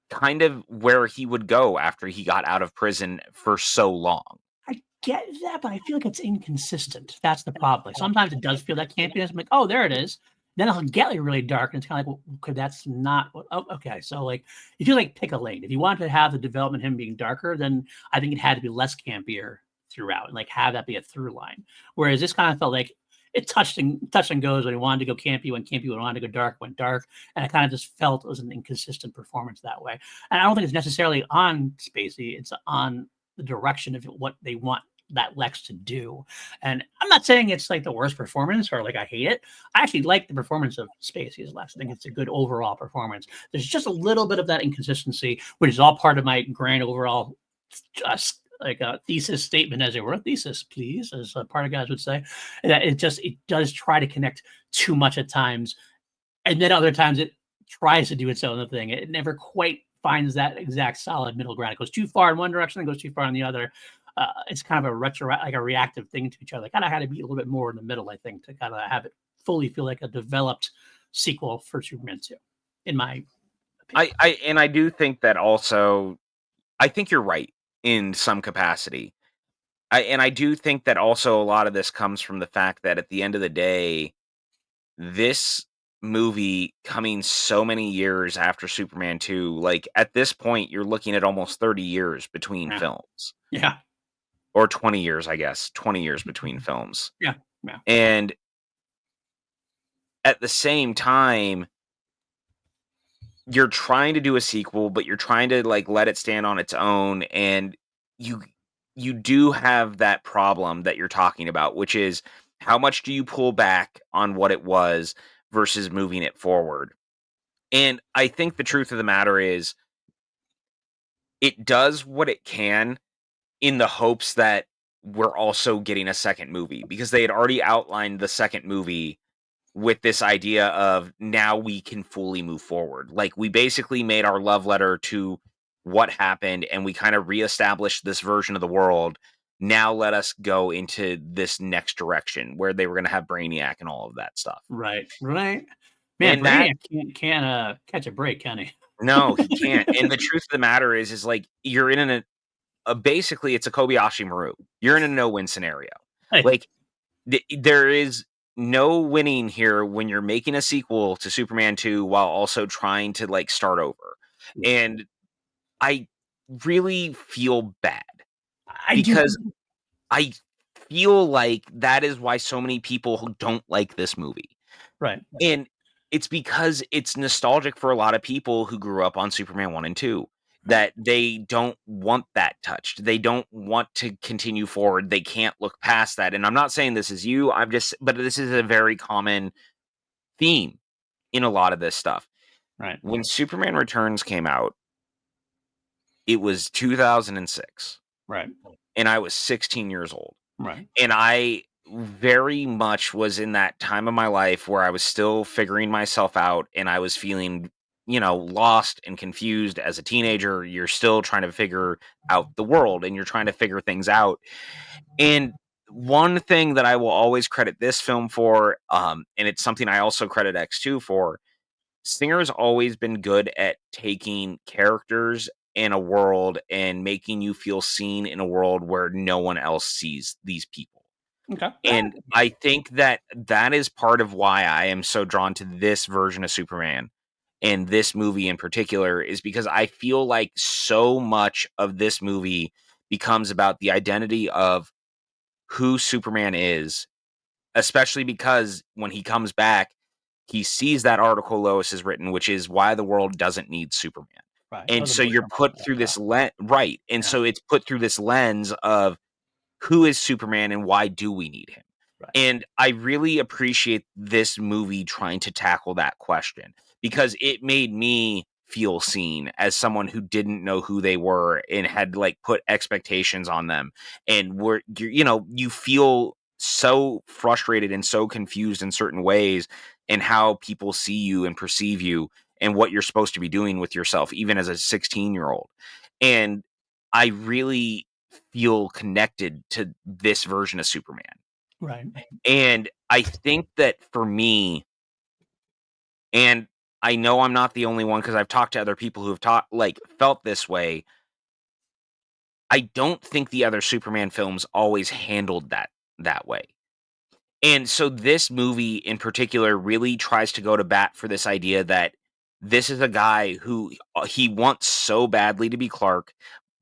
Speaker 1: kind of where he would go after he got out of prison for so long.
Speaker 2: I get that, but I feel like it's inconsistent. That's the problem. Like sometimes it does feel that campiness. I'm like, oh, there it is. Then it'll get like really dark, and it's kind of like, well, okay, that's not. Oh, okay, so like, if you like pick a lane, if you wanted to have the development him being darker, then I think it had to be less campier throughout, and like have that be a through line. Whereas this kind of felt like it touched and goes when he wanted to go campy, when campy, when he wanted to go dark, went dark, and I kind of just felt it was an inconsistent performance that way. And I don't think it's necessarily on Spacey; it's on the direction of what they want that Lex to do. And I'm not saying it's like the worst performance or like I hate it. I actually like the performance of Spacey as Lex. I think it's a good overall performance. There's just a little bit of that inconsistency, which is all part of my grand overall just like a thesis statement, as it were. Thesis, please, as a part of guys would say. That it does try to connect too much at times, and then other times it tries to do its own thing. It never quite finds that exact solid middle ground. It goes too far in one direction, and goes too far in the other. It's kind of a like a reactive thing to each other. Kind of had to be a little bit more in the middle, I think, to kind of have it fully feel like a developed sequel for Superman 2, in my opinion.
Speaker 1: I do think that also I think you're right in some capacity. I do think that also a lot of this comes from the fact that at the end of the day, this movie coming so many years after Superman 2, like, at this point, you're looking at almost 30 years between
Speaker 2: Yeah,
Speaker 1: films,
Speaker 2: yeah,
Speaker 1: or 20 years, I guess, 20 years between films,
Speaker 2: yeah, yeah.
Speaker 1: and at the same time, you're trying to do a sequel, but you're trying to, like, let it stand on its own, and you you do have that problem that you're talking about, which is how much do you pull back on what it was versus moving it forward? And I think the truth of the matter is it does what it can in the hopes that we're also getting a second movie because they had already outlined the second movie with this idea of now we can fully move forward. Like we basically made our love letter to what happened and we kind of reestablished this version of the world. Now let us go into this next direction where they were going to have Brainiac and all of that stuff.
Speaker 2: Right, right. Man,
Speaker 1: And that
Speaker 2: Brainiac can't catch a break, can he?
Speaker 1: no, he can't. And the truth of the matter is like you're in basically it's a Kobayashi Maru. You're in a no-win scenario.
Speaker 2: Hey,
Speaker 1: Like there is no winning here when you're making a sequel to Superman 2 while also trying to like start over. And I really feel bad
Speaker 2: I do.
Speaker 1: because I feel like that is why so many people who don't like this movie.
Speaker 2: Right.
Speaker 1: And it's because it's nostalgic for a lot of people who grew up on Superman 1 and 2
Speaker 2: Right.
Speaker 1: that they don't want that touched. They don't want to continue forward. They can't look past that. And I'm not saying this is you. But this is a very common theme in a lot of this stuff.
Speaker 2: Right.
Speaker 1: When Superman Returns came out, it was 2006
Speaker 2: Right.
Speaker 1: and I was 16 years old.
Speaker 2: Right.
Speaker 1: And I very much was in that time of my life where I was still figuring myself out and I was feeling, lost and confused as a teenager. You're still trying to figure out the world and you're trying to figure things out. And one thing that I will always credit this film for, and it's something I also credit X2 for, Singer's always been good at taking characters in a world and making you feel seen in a world where no one else sees these people.
Speaker 2: Okay.
Speaker 1: And I think that that is part of why I am so drawn to this version of Superman and this movie in particular, is because I feel like so much of this movie becomes about the identity of who Superman is, especially because when he comes back, he sees that article Lois has written, which is why the world doesn't need Superman.
Speaker 2: Right. That
Speaker 1: And
Speaker 2: was
Speaker 1: so you're
Speaker 2: emotional.
Speaker 1: put through this right. And
Speaker 2: Yeah.
Speaker 1: so it's put through this lens of who is Superman and why do we need him?
Speaker 2: Right.
Speaker 1: And I really appreciate this movie trying to tackle that question, because it made me feel seen as someone who didn't know who they were and had like put expectations on them, and you feel so frustrated and so confused in certain ways and how people see you and perceive you and what you're supposed to be doing with yourself even as a 16-year-old. And I really feel connected to this version of Superman.
Speaker 2: Right.
Speaker 1: And I think that for me, and I know I'm not the only one because I've talked to other people who have felt this way. I don't think the other Superman films always handled that way. And so this movie in particular really tries to go to bat for this idea that this is a guy who he wants so badly to be Clark,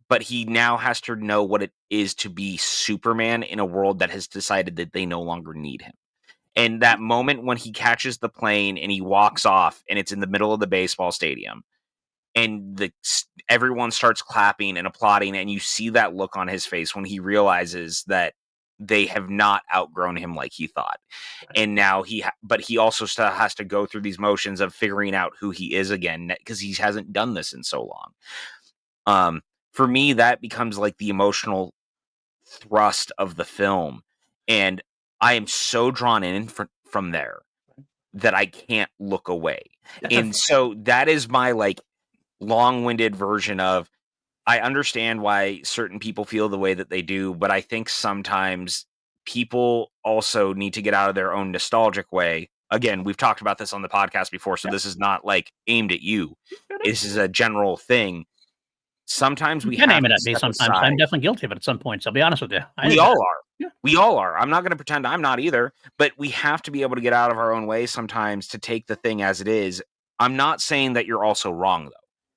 Speaker 1: but he now has to know what it is to be Superman in a world that has decided that they no longer need him. And that moment when he catches the plane and he walks off and it's in the middle of the baseball stadium and everyone starts clapping and applauding, and you see that look on his face when he realizes that they have not outgrown him like he thought. And now but he also still has to go through these motions of figuring out who he is again because he hasn't done this in so long. For me, that becomes like the emotional thrust of the film, and I am so drawn in from there that I can't look away. And so that is my like long-winded version of, I understand why certain people feel the way that they do, but I think sometimes people also need to get out of their own nostalgic way. Again, we've talked about this on the podcast before, so
Speaker 2: Yep.
Speaker 1: this is not like aimed at you. This is a general thing. Sometimes
Speaker 2: You
Speaker 1: we
Speaker 2: can
Speaker 1: have
Speaker 2: aim it
Speaker 1: to
Speaker 2: at me
Speaker 1: step
Speaker 2: sometimes. I'm
Speaker 1: aside.
Speaker 2: definitely guilty of it at some points. I'll be honest with you. I
Speaker 1: We
Speaker 2: did that.
Speaker 1: all are.
Speaker 2: Yeah.
Speaker 1: We all are. I'm not going to pretend I'm not either, but we have to be able to get out of our own way sometimes to take the thing as it is. I'm not saying that you're also wrong though,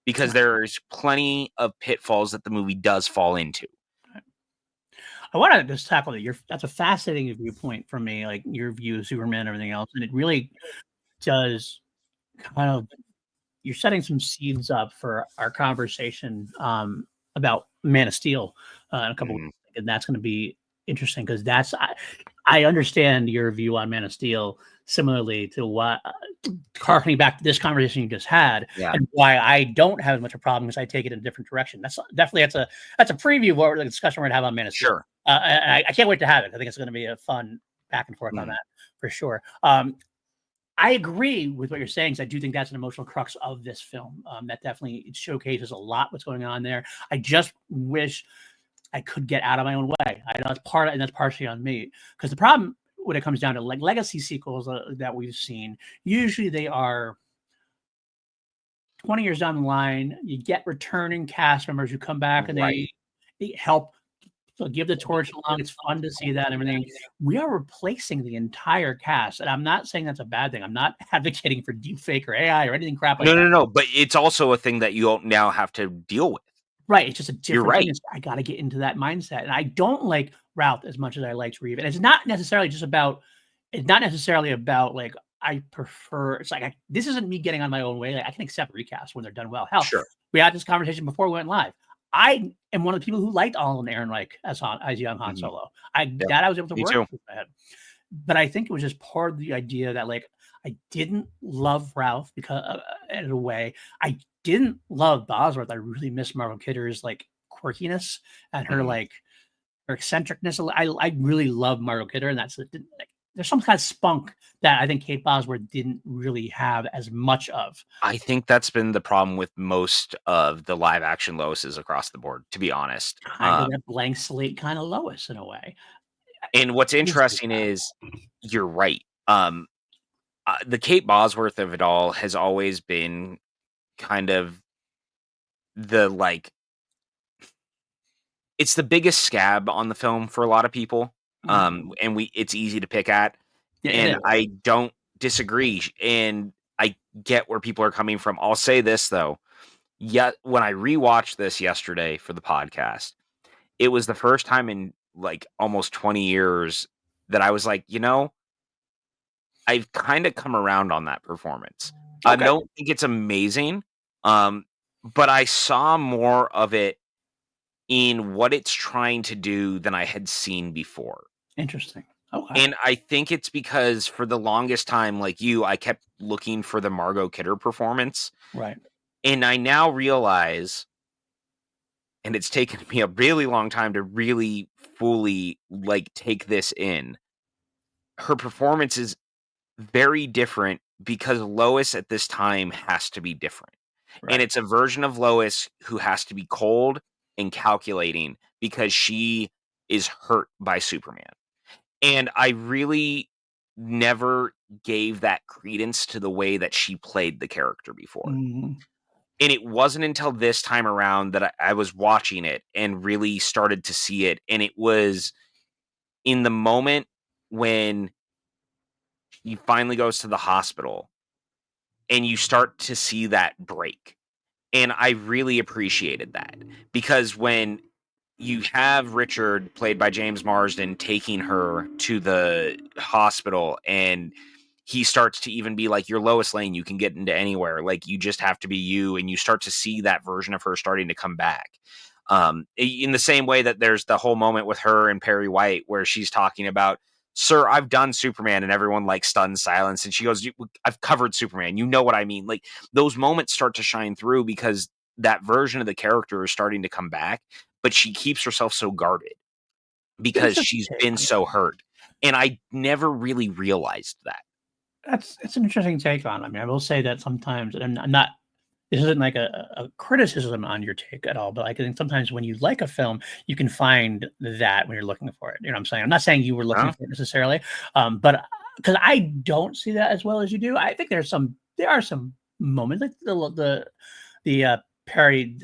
Speaker 1: because there's plenty of pitfalls that the movie does fall into.
Speaker 2: I want to just tackle that. That's a fascinating viewpoint from me, like your view of Superman and everything else. And it really does kind of, you're setting some seeds up for our conversation about Man of Steel in a couple weeks. And that's going to be interesting because I understand your view on Man of Steel similarly to what harkening back to this conversation you just had,
Speaker 1: Yeah.
Speaker 2: and why I don't have as much of a problem because I take it in a different direction. That's a preview of what the discussion we're going to have on Man of Steel.
Speaker 1: Sure.
Speaker 2: And I can't wait to have it. I think it's going to be a fun back and forth on that for sure. I agree with what you're saying, because I do think that's an emotional crux of this film. That definitely showcases a lot what's going on there. I just wish I could get out of my own way. I know that's partially on me, because the problem when it comes down to like legacy sequels that we've seen, usually they are 20 years down the line. You get returning cast members who come back and they help. So give the torch along. It's fun to see that and everything. We are replacing the entire cast, and I'm not saying that's a bad thing. I'm not advocating for deep fake or AI or anything crap like that.
Speaker 1: No. But it's also a thing that you now have to deal with.
Speaker 2: Right. It's just a different
Speaker 1: You're
Speaker 2: thing.
Speaker 1: right.
Speaker 2: I got to get into that mindset, and I don't like Ralph as much as I liked Reeve. And it's not necessarily just about. It's not necessarily about like I prefer. It's like this isn't me getting on my own way. Like, I can accept recasts when they're done well. Hell,
Speaker 1: Sure.
Speaker 2: we had this conversation before we went live. I am one of the people who liked Alan Ehrenreich as young Han Solo. I was able to
Speaker 1: Me
Speaker 2: work
Speaker 1: too.
Speaker 2: with that. But I think it was just part of the idea that like I didn't love Ralph because in a way I didn't love Bosworth. I really miss Margot Kidder's like quirkiness and her like her eccentricness. I really love Margot Kidder, and that's like, there's some kind of spunk that I think Kate Bosworth didn't really have as much of.
Speaker 1: I think that's been the problem with most of the live action Loises across the board, to be honest.
Speaker 2: Kind of that blank slate kind of Lois in a way.
Speaker 1: And what's interesting is you're right. The Kate Bosworth of it all has always been kind of the like it's the biggest scab on the film for a lot of people. And it's easy to pick at,
Speaker 2: Yeah, it
Speaker 1: and
Speaker 2: is.
Speaker 1: I don't disagree, and I get where people are coming from. I'll say this though. Yet when I rewatched this yesterday for the podcast, it was the first time in like almost 20 years that I was like, I've kind of come around on that performance. I
Speaker 2: Okay.
Speaker 1: don't think it's amazing, but I saw more of it in what it's trying to do than I had seen before.
Speaker 2: Interesting. Okay.
Speaker 1: And I think it's because for the longest time, like you, I kept looking for the Margot Kidder performance.
Speaker 2: Right.
Speaker 1: And I now realize, and it's taken me a really long time to really fully like take this in. Her performance is very different because Lois at this time has to be different. And
Speaker 2: Right.
Speaker 1: it's a version of Lois who has to be cold and calculating because she is hurt by Superman. And I really never gave that credence to the way that she played the character before.
Speaker 2: Mhm.
Speaker 1: And it wasn't until this time around that I was watching it and really started to see it. And it was in the moment when he finally goes to the hospital and you start to see that break. And I really appreciated that because when you have Richard, played by James Marsden, taking her to the hospital, and he starts to even be like, "You're Lois Lane. You can get into anywhere. Like, you just have to be you." And you start to see that version of her starting to come back. In the same way that there's the whole moment with her and Perry White where she's talking about, "Sir, I've done Superman," and everyone like stunned silence. And she goes, "I've covered Superman. You know what I mean?" Like those moments start to shine through because that version of the character is starting to come back, but she keeps herself so guarded because
Speaker 2: Interesting
Speaker 1: she's
Speaker 2: take
Speaker 1: been
Speaker 2: on
Speaker 1: so
Speaker 2: that.
Speaker 1: hurt. And I never really realized that.
Speaker 2: It's an interesting take on it. I mean, I will say that sometimes, and I'm not. This isn't like a criticism on your take at all, but I think sometimes when you like a film, you can find that when you're looking for it. You know what I'm saying? I'm not saying you were looking
Speaker 1: Huh?
Speaker 2: for it necessarily, but because I don't see that as well as you do. I think there are some moments like the Perry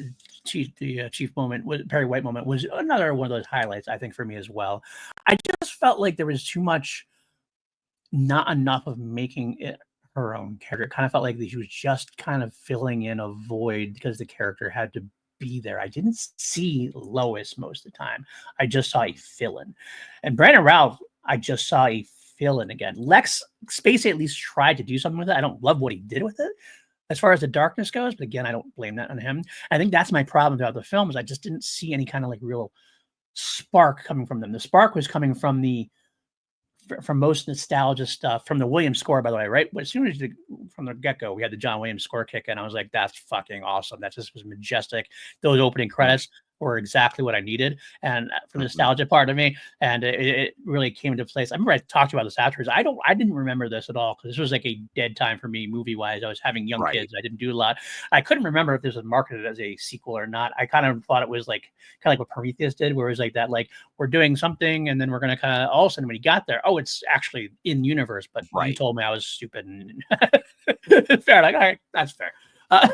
Speaker 2: chief moment was Perry White moment was another one of those highlights I think for me as well. I just felt like there was too much, not enough of making it her own character. It kind of felt like that she was just kind of filling in a void because the character had to be there. I didn't see Lois most of the time. I just saw a fill-in. And Brandon Routh, I just saw a fill-in again. Lex Spacey at least tried to do something with it. I don't love what he did with it as far as the darkness goes, but again, I don't blame that on him. I think that's my problem throughout the film is I just didn't see any kind of like real spark coming from them. The spark was coming from most nostalgia stuff from the Williams score, by the way, right? As soon as from the get go, we had the John Williams score kick in. I was like, that's fucking awesome. That just was majestic. Those opening
Speaker 1: Mhm,
Speaker 2: credits were exactly what I needed. And for the
Speaker 1: mhm.
Speaker 2: nostalgia part of me, and it really came into place. I remember I talked about this afterwards. I didn't remember this at all because this was like a dead time for me movie wise. I was having young
Speaker 1: Right.
Speaker 2: kids. I didn't do a lot. I couldn't remember if this was marketed as a sequel or not. I kind of thought it was like kind of like what Prometheus did, where it was like that, like we're doing something and then we're going to kind of all of a sudden when he got there, oh, it's actually in universe. But you
Speaker 1: Right.
Speaker 2: told me I was stupid and fair. Like, all right, that's fair.
Speaker 1: I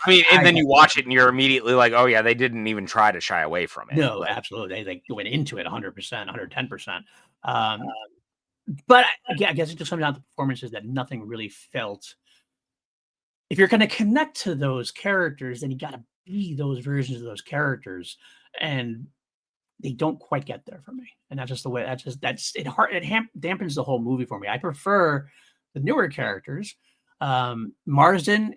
Speaker 1: mean, and
Speaker 2: I
Speaker 1: then you
Speaker 2: got
Speaker 1: watch it and you're immediately like, "Oh yeah, they didn't even try to shy away from it."
Speaker 2: no,
Speaker 1: Like,
Speaker 2: absolutely. They went into it 100%, 110%. Um, but I guess it just comes down to performances that nothing really felt. If you're going to connect to those characters, then you got to be those versions of those characters. And they don't quite get there for me, and that's just the way. That's it. Dampens the whole movie for me. I prefer the newer characters. Marsden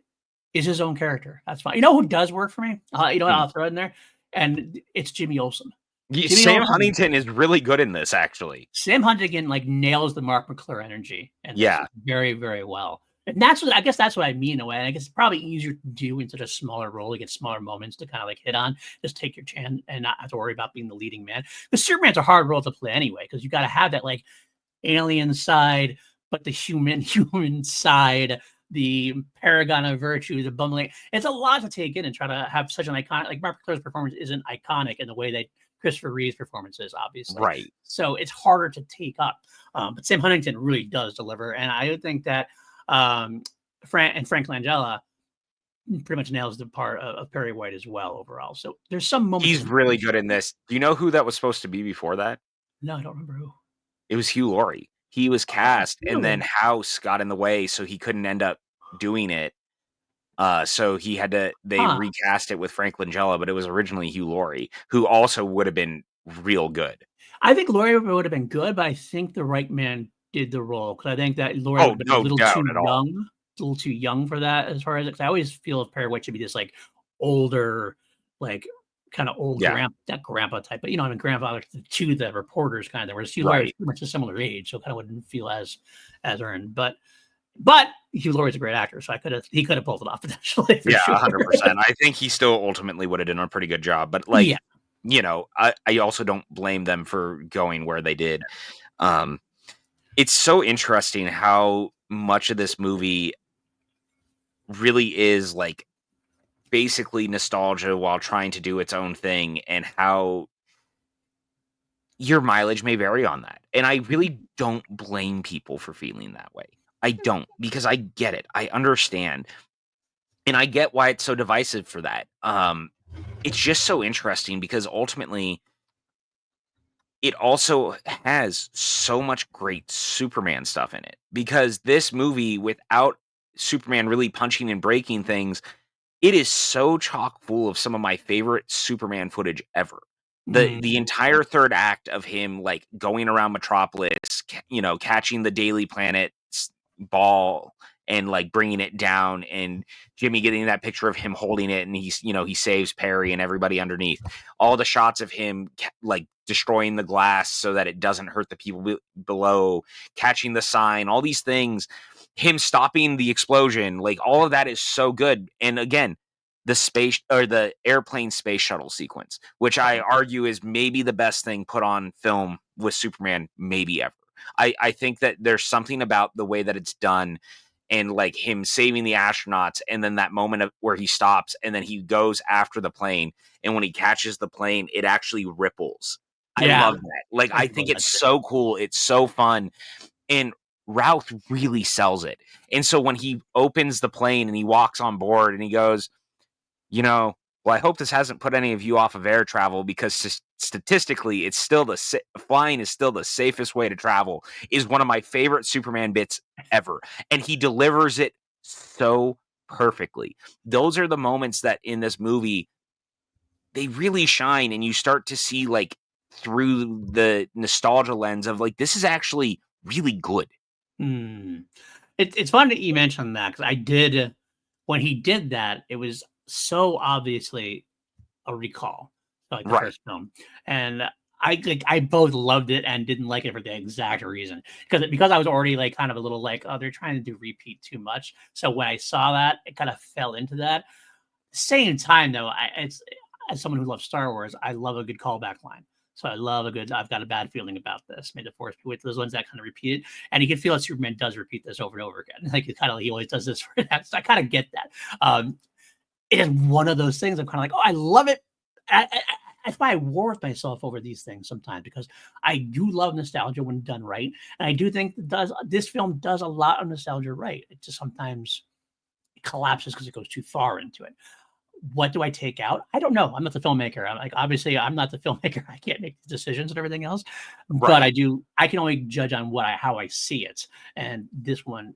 Speaker 2: is his own character. That's fine. You know who does work for me? You know what?
Speaker 1: mm.
Speaker 2: I'll throw it in there, and it's Jimmy Olsen. Jimmy
Speaker 1: Sam
Speaker 2: Olsen,
Speaker 1: Huntington is really good in this, actually.
Speaker 2: Sam Huntington like nails the Mark McClure energy in this
Speaker 1: Yeah.
Speaker 2: very, very well. And that's what I guess that's what I mean in a way. And I guess it's probably easier to do in such a smaller role. You get smaller moments to kind of like hit on. Just take your chance and not have to worry about being the leading man. Because Superman's a hard role to play anyway, because you got to have that like alien side, but the human side, the paragon of virtue, the bumbling. It's a lot to take in and try to have such an iconic, like Mark McClure's performance isn't iconic in the way that Christopher Reeve's performance is, obviously.
Speaker 1: Right.
Speaker 2: So it's harder to take up. But Sam Huntington really does deliver. And I think that Frank Langella pretty much nails the part of Perry White as well overall. So there's some moments of
Speaker 1: He's really good in
Speaker 2: inspiration.
Speaker 1: this. Do you know who that was supposed to be before that?
Speaker 2: No, I don't remember who.
Speaker 1: It was Hugh Laurie. He was
Speaker 2: Oh,
Speaker 1: cast, and then
Speaker 2: really?
Speaker 1: House got in the way, so he couldn't end up doing it. So they
Speaker 2: Huh.
Speaker 1: recast it with Frank Langella, but it was originally Hugh Laurie, who also would have been real good.
Speaker 2: I think Laurie would have been good, but I think the right man did the role because I think that Laurie would
Speaker 1: Oh,
Speaker 2: have been a
Speaker 1: no
Speaker 2: little
Speaker 1: doubt
Speaker 2: too
Speaker 1: at all.
Speaker 2: young, for that. As far as 'cause I always feel Perry White should be this like older, like kind of old
Speaker 1: Yeah,
Speaker 2: not grandpa type, but I mean grandfather to the reporters kind of thing. Whereas Hugh Laurie was
Speaker 1: right.
Speaker 2: pretty much a similar age, so kind of wouldn't feel as earned. But Hugh Laurie's a great actor, so he could have pulled it off potentially for
Speaker 1: Yeah,
Speaker 2: sure.
Speaker 1: 100%. I think he still ultimately would have done a pretty good job, but,
Speaker 2: Yeah.
Speaker 1: like, I also don't blame them for going where they did. Um, it's so interesting how much of this movie really is, like, basically nostalgia while trying to do its own thing, and how your mileage may vary on that, and I really don't blame people for feeling that way. I don't, because I get it, I understand, and I get why it's so divisive for that. It's just so interesting because ultimately it also has so much great Superman stuff in it, because this movie, without Superman really punching and breaking things, it is so chock full of some of my favorite Superman footage ever. The
Speaker 2: Mm,
Speaker 1: entire 3rd act of him, like, going around Metropolis, catching the Daily Planet ball and, like, bringing it down, and Jimmy getting that picture of him holding it, and he saves Perry and everybody underneath. All the shots of him like, destroying the glass so that it doesn't hurt the people below, catching the sign, all these things, him stopping the explosion, like, all of that is so good, and again, the space or the airplane space shuttle sequence, which I
Speaker 2: right.
Speaker 1: argue is maybe the best thing put on film with Superman maybe ever. I think that there's something about the way that it's done, and, like, him saving the astronauts, and then that moment of where he stops and then he goes after the plane, and when he catches the plane, it actually ripples. I
Speaker 2: Yeah,
Speaker 1: love that. Like,
Speaker 2: I
Speaker 1: I
Speaker 2: love
Speaker 1: think it's
Speaker 2: that too.
Speaker 1: so cool, it's so fun, and Routh really sells it. And so when he opens the plane and he walks on board and he goes, well, I hope this hasn't put any of you off of air travel, because statistically, it's still flying is still the safest way to travel, is one of my favorite Superman bits ever. And he delivers it so perfectly. Those are the moments that in this movie, they really shine, and you start to see, like, through the nostalgia lens of, like, this is actually really good.
Speaker 2: Mm. It's fun that you mentioned that because I did when he did that, it was so obviously a recall, like the
Speaker 1: Right.
Speaker 2: first film, and I both loved it and didn't like it for the exact reason because I was already like kind of a little like, oh, they're trying to do repeat too much. So when I saw that, it kind of fell into that. Same time though, it's as someone who loves Star Wars, I love a good callback line. So I love a good. I've got a bad feeling about this. May the force be with those ones that kind of repeat it, and you can feel that Superman does repeat this over and over again. Like it kind of he always does this for that. So I kind of get that. It is one of those things. I'm kind of like, oh, I love it. That's why I war with myself over these things sometimes because I do love nostalgia when done right, and I do think this film does a lot of nostalgia right. It just sometimes collapses because it goes too far into it. What do I take out? I don't know. I'm not the filmmaker. I'm like, obviously, I'm not the filmmaker. I can't make decisions and everything else. But
Speaker 1: Right.
Speaker 2: I can only judge on how I see it. And this one,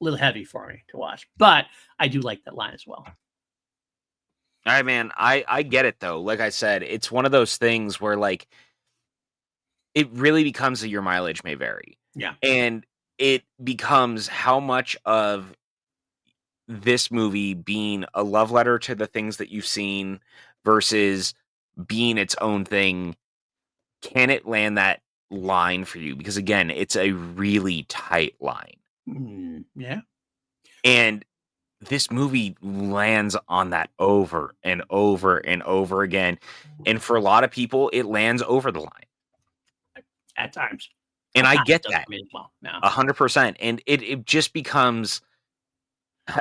Speaker 2: a little heavy for me to watch. But I do like that line as well.
Speaker 1: All right, man. I get it though. Like I said, it's one of those things where, like, it really becomes that your mileage may vary.
Speaker 2: Yeah.
Speaker 1: And it becomes how much of this movie being a love letter to the things that you've seen versus being its own thing. Can it land that line for you? Because again, it's a really tight line.
Speaker 2: Yeah.
Speaker 1: And this movie lands on that over and over and over again. And for a lot of people, it lands over the line.
Speaker 2: At times.
Speaker 1: And
Speaker 2: At
Speaker 1: I
Speaker 2: times it
Speaker 1: get
Speaker 2: does
Speaker 1: that
Speaker 2: for me as well. Yeah.
Speaker 1: 100%. And it just becomes,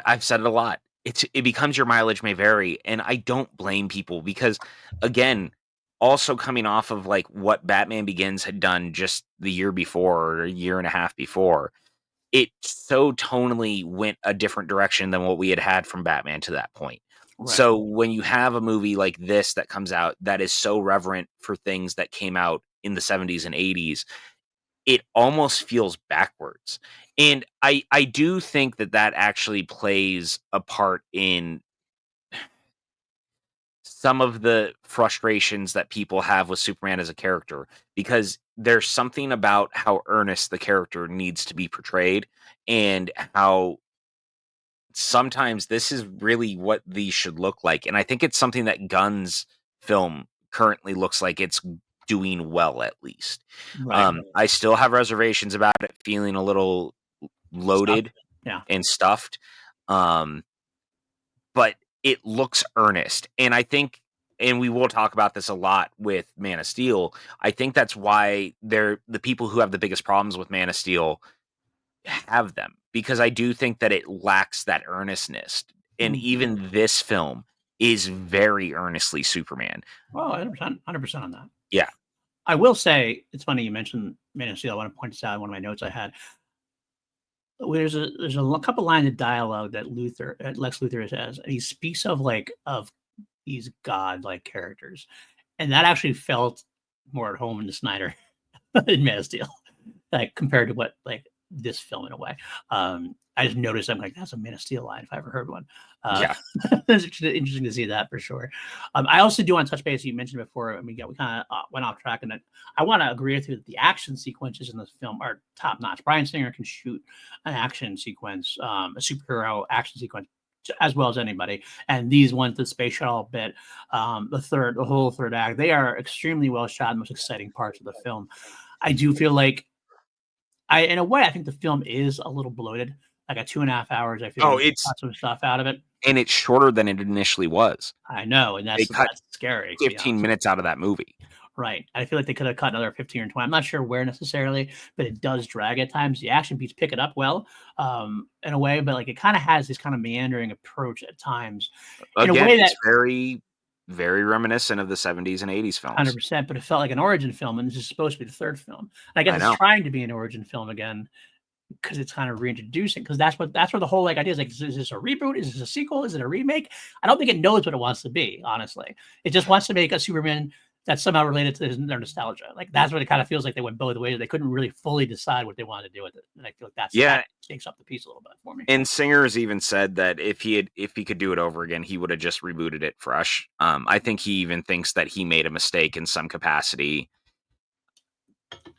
Speaker 1: I've said it a lot. It becomes your mileage may vary. And I don't blame people because, again, also coming off of, like, what Batman Begins had done just the year before or a year and a half before, it so tonally went a different direction than what we had from Batman to that point.
Speaker 2: Right.
Speaker 1: So when you have a movie like this that comes out that is so reverent for things that came out in the 70s and 80s, it almost feels backwards. And I do think that that actually plays a part in some of the frustrations that people have with Superman as a character, because there's something about how earnest the character needs to be portrayed, and how sometimes this is really what these should look like. And I think it's something that Gunn's film currently looks like it's doing well, at least.
Speaker 2: Right.
Speaker 1: I still have reservations about it feeling a little
Speaker 2: Stuff.
Speaker 1: loaded
Speaker 2: Yeah.
Speaker 1: and stuffed. Um, but it looks earnest. And I think, and we will talk about this a lot with Man of Steel, I think that's why they're the people who have the biggest problems with Man of Steel have them, because I do think that it lacks that earnestness. And
Speaker 2: Mm.
Speaker 1: even this film is very earnestly Superman.
Speaker 2: Oh, 100% on that.
Speaker 1: Yeah.
Speaker 2: I will say, it's funny you mentioned Man of Steel. I want to point this out in one of my notes I had. There's a couple lines of dialogue that Lex Luthor says, and he speaks of these god-like characters, and that actually felt more at home in the Snyder in Man of Steel, like compared to what like this film in a way. I just noticed, I'm like, that's a Man of Steel line if I ever heard one.
Speaker 1: Yeah.
Speaker 2: It's interesting to see that for sure. I also do want to touch base. You mentioned before, and we kind of went off track, and I want to agree with you that the action sequences in this film are top notch. Bryan Singer can shoot an action sequence, a superhero action sequence, as well as anybody. And these ones, the space shuttle bit, the whole third act, they are extremely well shot, and most exciting parts of the film. I do feel like in a way, I think the film is a little bloated. Like at 2.5 hours, I feel
Speaker 1: Oh,
Speaker 2: like they cut some stuff out of it.
Speaker 1: and it's shorter than it initially was.
Speaker 2: I know, and
Speaker 1: They
Speaker 2: that's
Speaker 1: cut
Speaker 2: scary, to be
Speaker 1: 15
Speaker 2: honest.
Speaker 1: minutes out of that movie.
Speaker 2: Right. I feel like they could have cut another 15 or 20. I'm not sure where necessarily, but it does drag at times. The action beats pick it up well, in a way, but like it kind of has this kind of meandering approach at times in a
Speaker 1: Again,
Speaker 2: way
Speaker 1: it's
Speaker 2: that
Speaker 1: very, very reminiscent of the 70s and 80s films.
Speaker 2: 100%, but it felt like an origin film, and this is supposed to be the third film. And I guess
Speaker 1: I
Speaker 2: it's
Speaker 1: know.
Speaker 2: trying to be an origin film again, because it's kind of reintroducing, because that's where the whole like idea is, like, is this a reboot, is this a sequel, is it a remake? I don't think it knows what it wants to be, honestly. It just wants to make a Superman that's somehow related to their nostalgia. Like that's what it kind of feels like. They went both ways. They couldn't really fully decide what they wanted to do with it, and I feel like that
Speaker 1: Yeah,
Speaker 2: shakes up the piece a little bit for me.
Speaker 1: and Singer's even said that if he could do it over again, he would have just rebooted it fresh. I think he even thinks that he made a mistake in some capacity,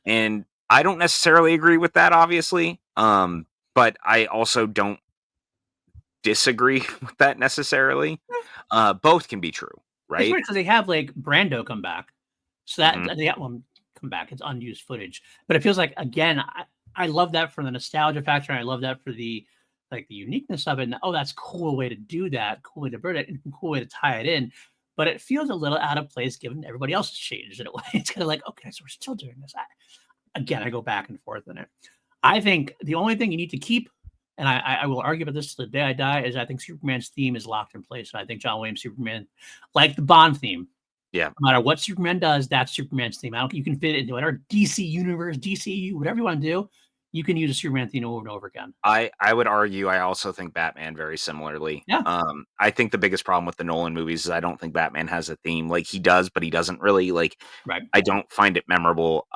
Speaker 1: and I don't necessarily agree with that, obviously. But I also don't disagree with that necessarily. Both can be true,
Speaker 2: It's
Speaker 1: right?
Speaker 2: weird because they have like Brando come back, so that
Speaker 1: Mhm.
Speaker 2: they got one come back. It's unused footage, but it feels like, again, I love that for the nostalgia factor. And I love that for the uniqueness of it. And, oh, that's a cool way to do that. Cool way to burn it. And cool way to tie it in. But it feels a little out of place given everybody else has changed in a way. It's kind of like, okay, so we're still doing this. Again, I go back and forth in it. I think the only thing you need to keep, and I will argue about this to the day I die, is I think Superman's theme is locked in place. And I think John Williams' Superman, like the Bond theme,
Speaker 1: Yeah.
Speaker 2: no matter what Superman does, that's Superman's theme. I don't You can fit it into whatever DC universe, DCU, whatever you want to do, you can use a Superman theme over and over again.
Speaker 1: I would argue I also think Batman very similarly.
Speaker 2: Yeah.
Speaker 1: I think the biggest problem with the Nolan movies is I don't think Batman has a theme. Like he does, but he doesn't really. Like
Speaker 2: Right.
Speaker 1: I don't find it memorable.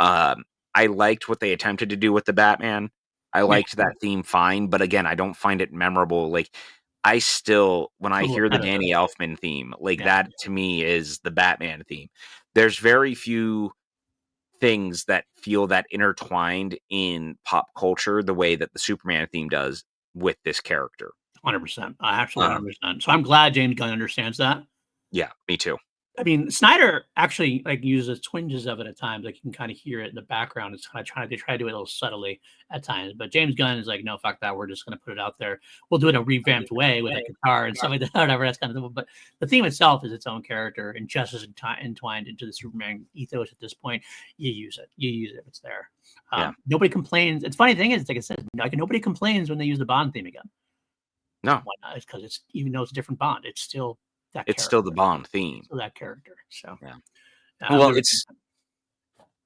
Speaker 1: I liked what they attempted to do with the Batman. I
Speaker 2: Yeah.
Speaker 1: liked that theme fine, but again, I don't find it memorable. Like I still, when
Speaker 2: It's a
Speaker 1: I
Speaker 2: little
Speaker 1: hear the
Speaker 2: repetitive.
Speaker 1: Danny Elfman theme, like
Speaker 2: Yeah.
Speaker 1: that to me is the Batman theme. There's very few things that feel that intertwined in pop culture the way that the Superman theme does with this character.
Speaker 2: 100%. Actually,
Speaker 1: Um,
Speaker 2: 100%. So I'm glad James Gunn understands that.
Speaker 1: yeah, me too.
Speaker 2: I mean, Snyder actually like uses twinges of it at times. Like you can kind of hear it in the background. It's kind of they try to do it a little subtly at times. But James Gunn is like, no, fuck that. We're just going to put it out there. We'll do it a revamped way with a guitar and stuff like that, whatever. That's kind of. But the theme itself is its own character and just as entwined into the Superman ethos at this point. You use it. You use it if it's there.
Speaker 1: Yeah.
Speaker 2: Nobody complains. It's funny thing is, like I said, like nobody complains when they use the Bond theme again.
Speaker 1: No,
Speaker 2: Why not? It's because it's, even though it's a different Bond, it's still that
Speaker 1: it's
Speaker 2: character.
Speaker 1: still the Bond theme.
Speaker 2: So that character. So
Speaker 1: Yeah.
Speaker 2: I'm
Speaker 1: Well,
Speaker 2: good with
Speaker 1: it's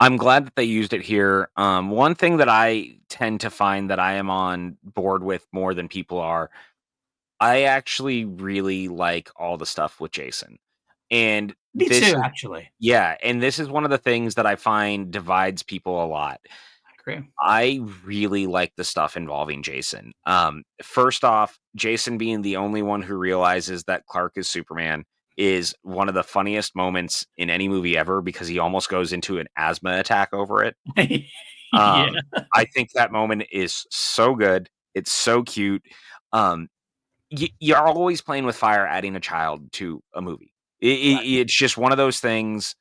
Speaker 1: I'm glad that they used it here. One thing that I tend to find that I am on board with more than people are, I actually really like all the stuff with Jason. And
Speaker 2: Me
Speaker 1: this
Speaker 2: too,
Speaker 1: is
Speaker 2: actually.
Speaker 1: yeah, and this is one of the things that I find divides people a lot.
Speaker 2: I agree.
Speaker 1: I really like the stuff involving Jason. First off, Jason being the only one who realizes that Clark is Superman is one of the funniest moments in any movie ever because he almost goes into an asthma attack over it.
Speaker 2: Yeah,
Speaker 1: I think that moment is so good. It's so cute. Um, you're always playing with fire, adding a child to a movie.
Speaker 2: right.
Speaker 1: It's just one of those things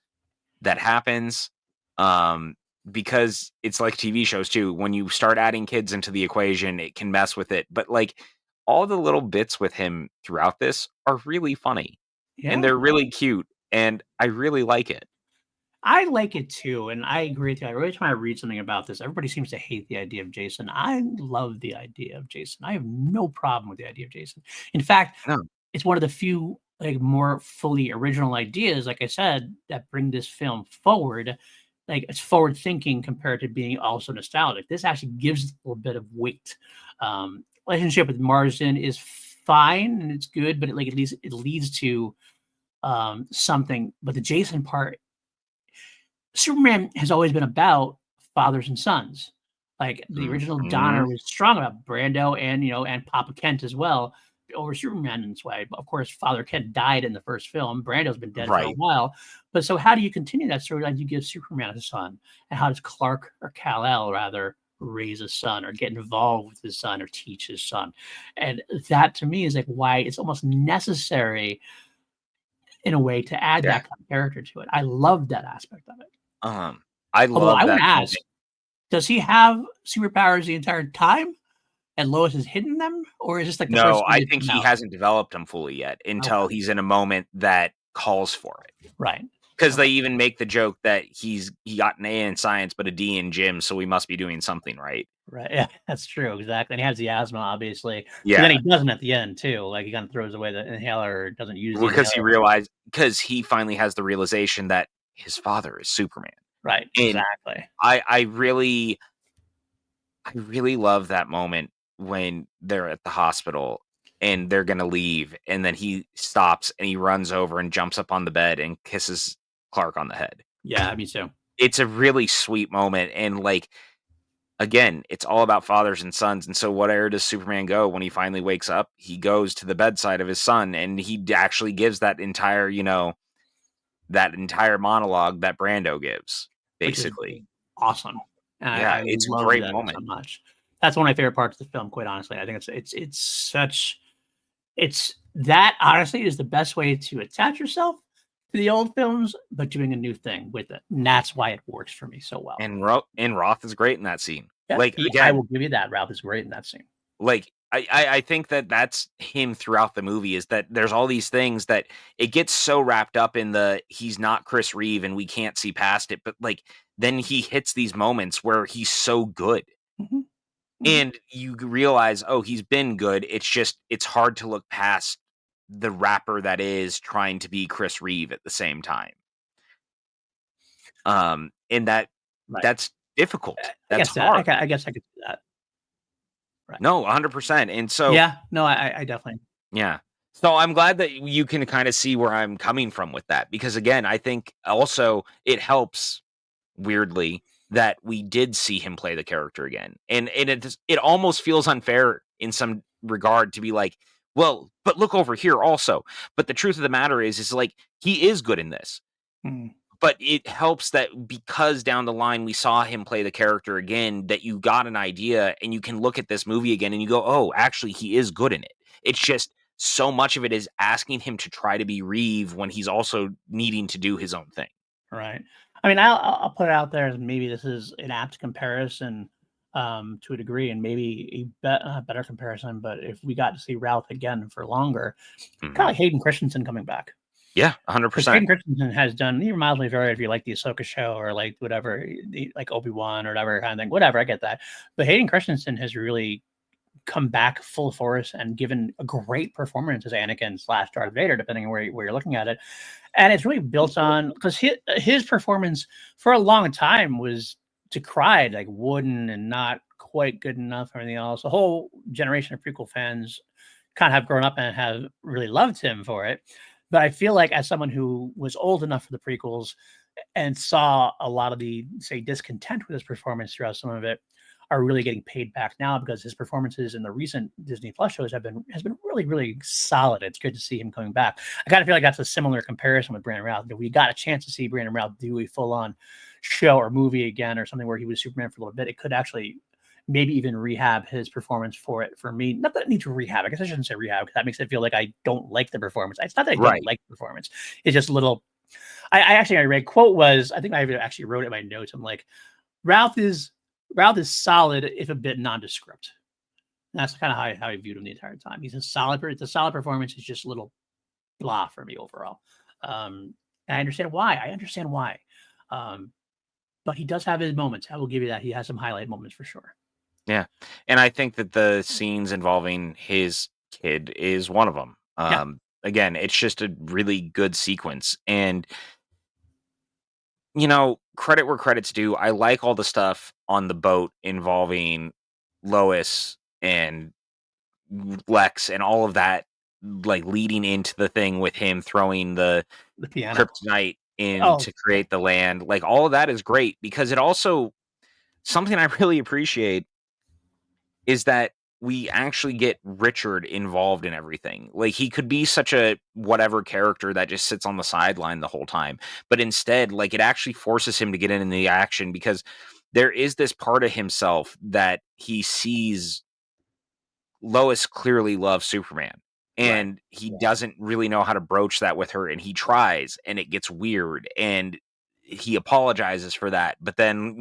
Speaker 1: that happens, um, because it's like TV shows too. When you start adding kids into the equation, it can mess with it. But like all the little bits with him throughout this are really funny and
Speaker 2: Yeah.
Speaker 1: they're really cute, and I really like it.
Speaker 2: I like it too, and I agree with you. Every time I read something about this, everybody seems to hate the idea of Jason. I love the idea of Jason. I have no problem with the idea of Jason. In fact,
Speaker 1: No,
Speaker 2: it's one of the few like more fully original ideas, like I said, that bring this film forward. Like it's forward thinking compared to being also nostalgic. This actually gives it a little bit of weight. Relationship with Marsden is fine and it's good, but it leads to something. But the Jason part, Superman has always been about fathers and sons. Like the original
Speaker 1: mhm,
Speaker 2: Donner was strong about Brando and and Papa Kent as well over Superman in this way. But of course, Father Kent died in the first film. Brando's been dead for a
Speaker 1: right,
Speaker 2: while. But so how do you continue that storyline? You give Superman a son. And how does Clark or Kal-El rather raise a son or get involved with his son or teach his son? And that to me is like why it's almost necessary in a way to add
Speaker 1: yeah.
Speaker 2: that kind of character to it. I love that aspect of it.
Speaker 1: Um, I
Speaker 2: Although I
Speaker 1: love
Speaker 2: wanna
Speaker 1: that
Speaker 2: ask,
Speaker 1: moment.
Speaker 2: does he have superpowers the entire time and Lois has hidden them, or is this like the
Speaker 1: No,
Speaker 2: first time
Speaker 1: I
Speaker 2: they
Speaker 1: think
Speaker 2: come
Speaker 1: he
Speaker 2: out?
Speaker 1: hasn't developed them fully yet until
Speaker 2: Okay,
Speaker 1: he's in a moment that calls for it.
Speaker 2: right.
Speaker 1: Because they
Speaker 2: Okay,
Speaker 1: even make the joke that he got an A in science, but a D in gym, so we must be doing something right.
Speaker 2: right, yeah, that's true, exactly, and he has the asthma, obviously, but then
Speaker 1: Yeah,
Speaker 2: he doesn't at the end too, like, he kinda throws away the inhaler or doesn't use the
Speaker 1: because
Speaker 2: inhaler.
Speaker 1: because he finally has the realization that his father is Superman,
Speaker 2: Right,
Speaker 1: and
Speaker 2: exactly.
Speaker 1: I really love that moment when they're at the hospital and they're gonna leave, and then he stops and he runs over and jumps up on the bed and kisses Clark on the head.
Speaker 2: Yeah, me too.
Speaker 1: It's a really sweet moment, and, like, again, it's all about fathers and sons, and so where does Superman go when he finally wakes up? He goes to the bedside of his son, and he actually gives that entire monologue that Brando gives,
Speaker 2: Which is
Speaker 1: basically.
Speaker 2: awesome, and
Speaker 1: Yeah,
Speaker 2: I
Speaker 1: it's a
Speaker 2: love
Speaker 1: great
Speaker 2: that so
Speaker 1: moment.
Speaker 2: much. That's one of my favorite parts of the film, quite honestly. I think it's such it's that honestly is the best way to attach yourself to the old films, but doing a new thing with it, and that's why it works for me so well.
Speaker 1: And Roth is great in that scene.
Speaker 2: Yeah,
Speaker 1: Like,
Speaker 2: I
Speaker 1: again,
Speaker 2: will give you that. Ralph is great in that scene.
Speaker 1: like, I think that that's him throughout the movie is that there's all these things that it gets so wrapped up in the he's not Chris Reeve and we can't see past it, but, like, then he hits these moments where he's so good,
Speaker 2: Mhm, mhm.
Speaker 1: and you realize, "Oh, he's been good." It's just it's hard to look past the rapper that is trying to be Chris Reeve at the same time. And
Speaker 2: Right.
Speaker 1: that's difficult.
Speaker 2: I
Speaker 1: That's
Speaker 2: guess that
Speaker 1: hard.
Speaker 2: I guess I could do that. Right.
Speaker 1: No, 100%, and so
Speaker 2: Yeah, no, I definitely
Speaker 1: yeah. So I'm glad that you can kinda see where I'm coming from with that because, again, I think also it helps, weirdly, that we did see him play the character again, and it almost feels unfair in some regard to be like, "Well, but look over here also." But the truth of the matter is, like, he is good in this.
Speaker 2: mm,
Speaker 1: But it helps that because down the line we saw him play the character again, that you got an idea and you can look at this movie again and you go, "Oh, actually, he is good in it." It's just so much of it is asking him to try to be Reeve when he's also needing to do his own thing.
Speaker 2: right. I mean, I'll put it out there as maybe this is an apt comparison, to a degree, and maybe better comparison, but if we got to see Ralph again for longer, kinda
Speaker 1: Mhm.
Speaker 2: like Hayden Christensen coming back.
Speaker 1: Yeah,
Speaker 2: Because
Speaker 1: 100%.
Speaker 2: Hayden Christensen has done he reminds me very if you like the Ahsoka show or like whatever, like Obi-Wan or whatever kind of thing, whatever, I get that. But Hayden Christensen has really come back full force and given a great performance as Anakin slash Darth Vader, depending on where you're looking at it. And it's really built on, because his performance for a long time was decried, like wooden and not quite good enough, everything else. A whole generation of prequel fans kind of have grown up and have really loved him for it. But I feel like, as someone who was old enough for the prequels and saw a lot of the, say, discontent with his performance throughout some of it, are really getting paid back now, because his performances in the recent Disney Plus shows has been really, really solid. It's good to see him coming back. I kind of feel like that's a similar comparison with Brandon Routh. We got a chance to see Brandon Routh do a full-on show or movie again, or something where he was Superman for a little bit. It could actually maybe even rehab his performance for it for me. Not that it needs to rehab. I guess I shouldn't say rehab, because that makes it feel like I don't like the performance. It's not that I don't like the performance. It's just a little. I read quote was, I think I actually wrote it in my notes. I'm like, Ralph is solid, if a bit nondescript. And that's kind of how I viewed him the entire time. It's a solid performance. It's just a little blah for me overall. And I understand why. But he does have his moments. I will give you that. He has some highlight moments for sure.
Speaker 1: Yeah. And I think that the scenes involving his kid is one of them. Again, it's just a really good sequence. And, credit where credit's due. I like all the stuff on the boat involving Lois and Lex and all of that, like leading into the thing with him throwing the
Speaker 2: piano
Speaker 1: kryptonite in to create the land. Like, all of that is great, because it also, something I really appreciate is that we actually get Richard involved in everything. Like, he could be such a whatever character that just sits on the sideline the whole time, but instead, like, it actually forces him to get in the action, because there is this part of himself that he sees Lois clearly loves Superman, and he doesn't really know how to broach that with her, and he tries, and it gets weird, and he apologizes for that. But then,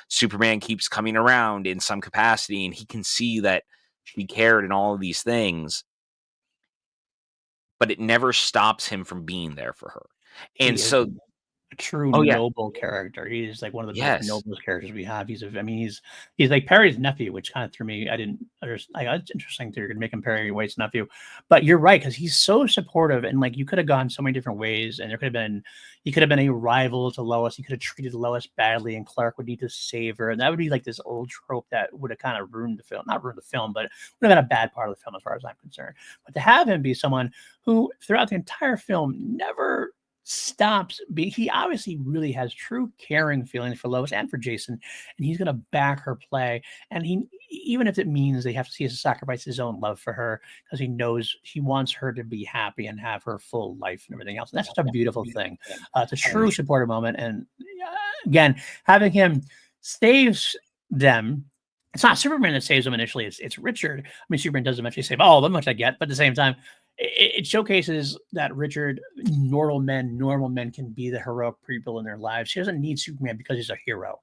Speaker 1: Superman keeps coming around in some capacity, and he can see that she cared and all of these things, but it never stops him from being there for her. And so,
Speaker 2: a true
Speaker 1: oh yeah,
Speaker 2: noble character. He's like one of the most noblest characters we have. He's like Perry's nephew, which kind of threw me. I didn't understand. It's interesting that you're gonna make him Perry White's nephew, but you're right, because he's so supportive, and like, you could have gone so many different ways, and he could have been a rival to Lois. He could have treated Lois badly, and Clark would need to save her, and that would be like this old trope that would have kind of ruined the film. Not ruined the film, but would have been a bad part of the film as far as I'm concerned. But to have him be someone who throughout the entire film never stops being, he obviously really has true caring feelings for Lois and for Jason, and he's going to back her play. And even if it means they have to see him sacrifice his own love for her, because he knows he wants her to be happy and have her full life and everything else. And that's just a beautiful thing. It's a true supportive moment. And again, having him saves them. It's not Superman that saves them initially. It's Richard. I mean, Superman does eventually save all of them, which I get, but at the same time, it showcases that Richard, normal men can be the heroic people in their lives. He doesn't need Superman because he's a hero,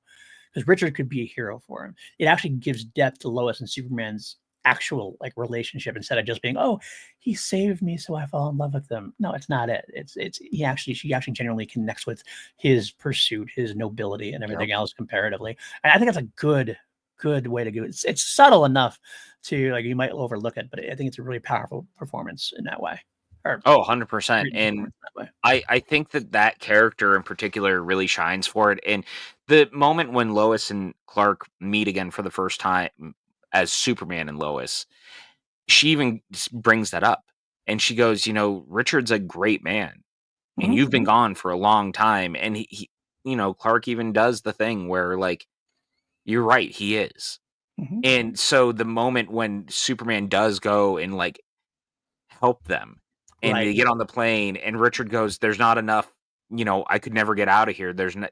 Speaker 2: because Richard could be a hero for him. It actually gives depth to Lois and Superman's actual like relationship, instead of just being, oh, he saved me, so I fall in love with him. No, it's not it. She actually genuinely connects with his pursuit, his nobility, and everything else comparatively. And I think that's a good way to do it. It's subtle enough to, like, you might overlook it, but I think it's a really powerful performance in that way.
Speaker 1: 100%. And I think that character in particular really shines for it. And the moment when Lois and Clark meet again for the first time as Superman and Lois, she even brings that up. And she goes, Richard's a great man, and you've been gone for a long time. And he Clark even does the thing where, like, you're right, he is. And so the moment when Superman does go and, like, help them, and they get on the plane, and Richard goes, there's not enough, I could never get out of here. There's not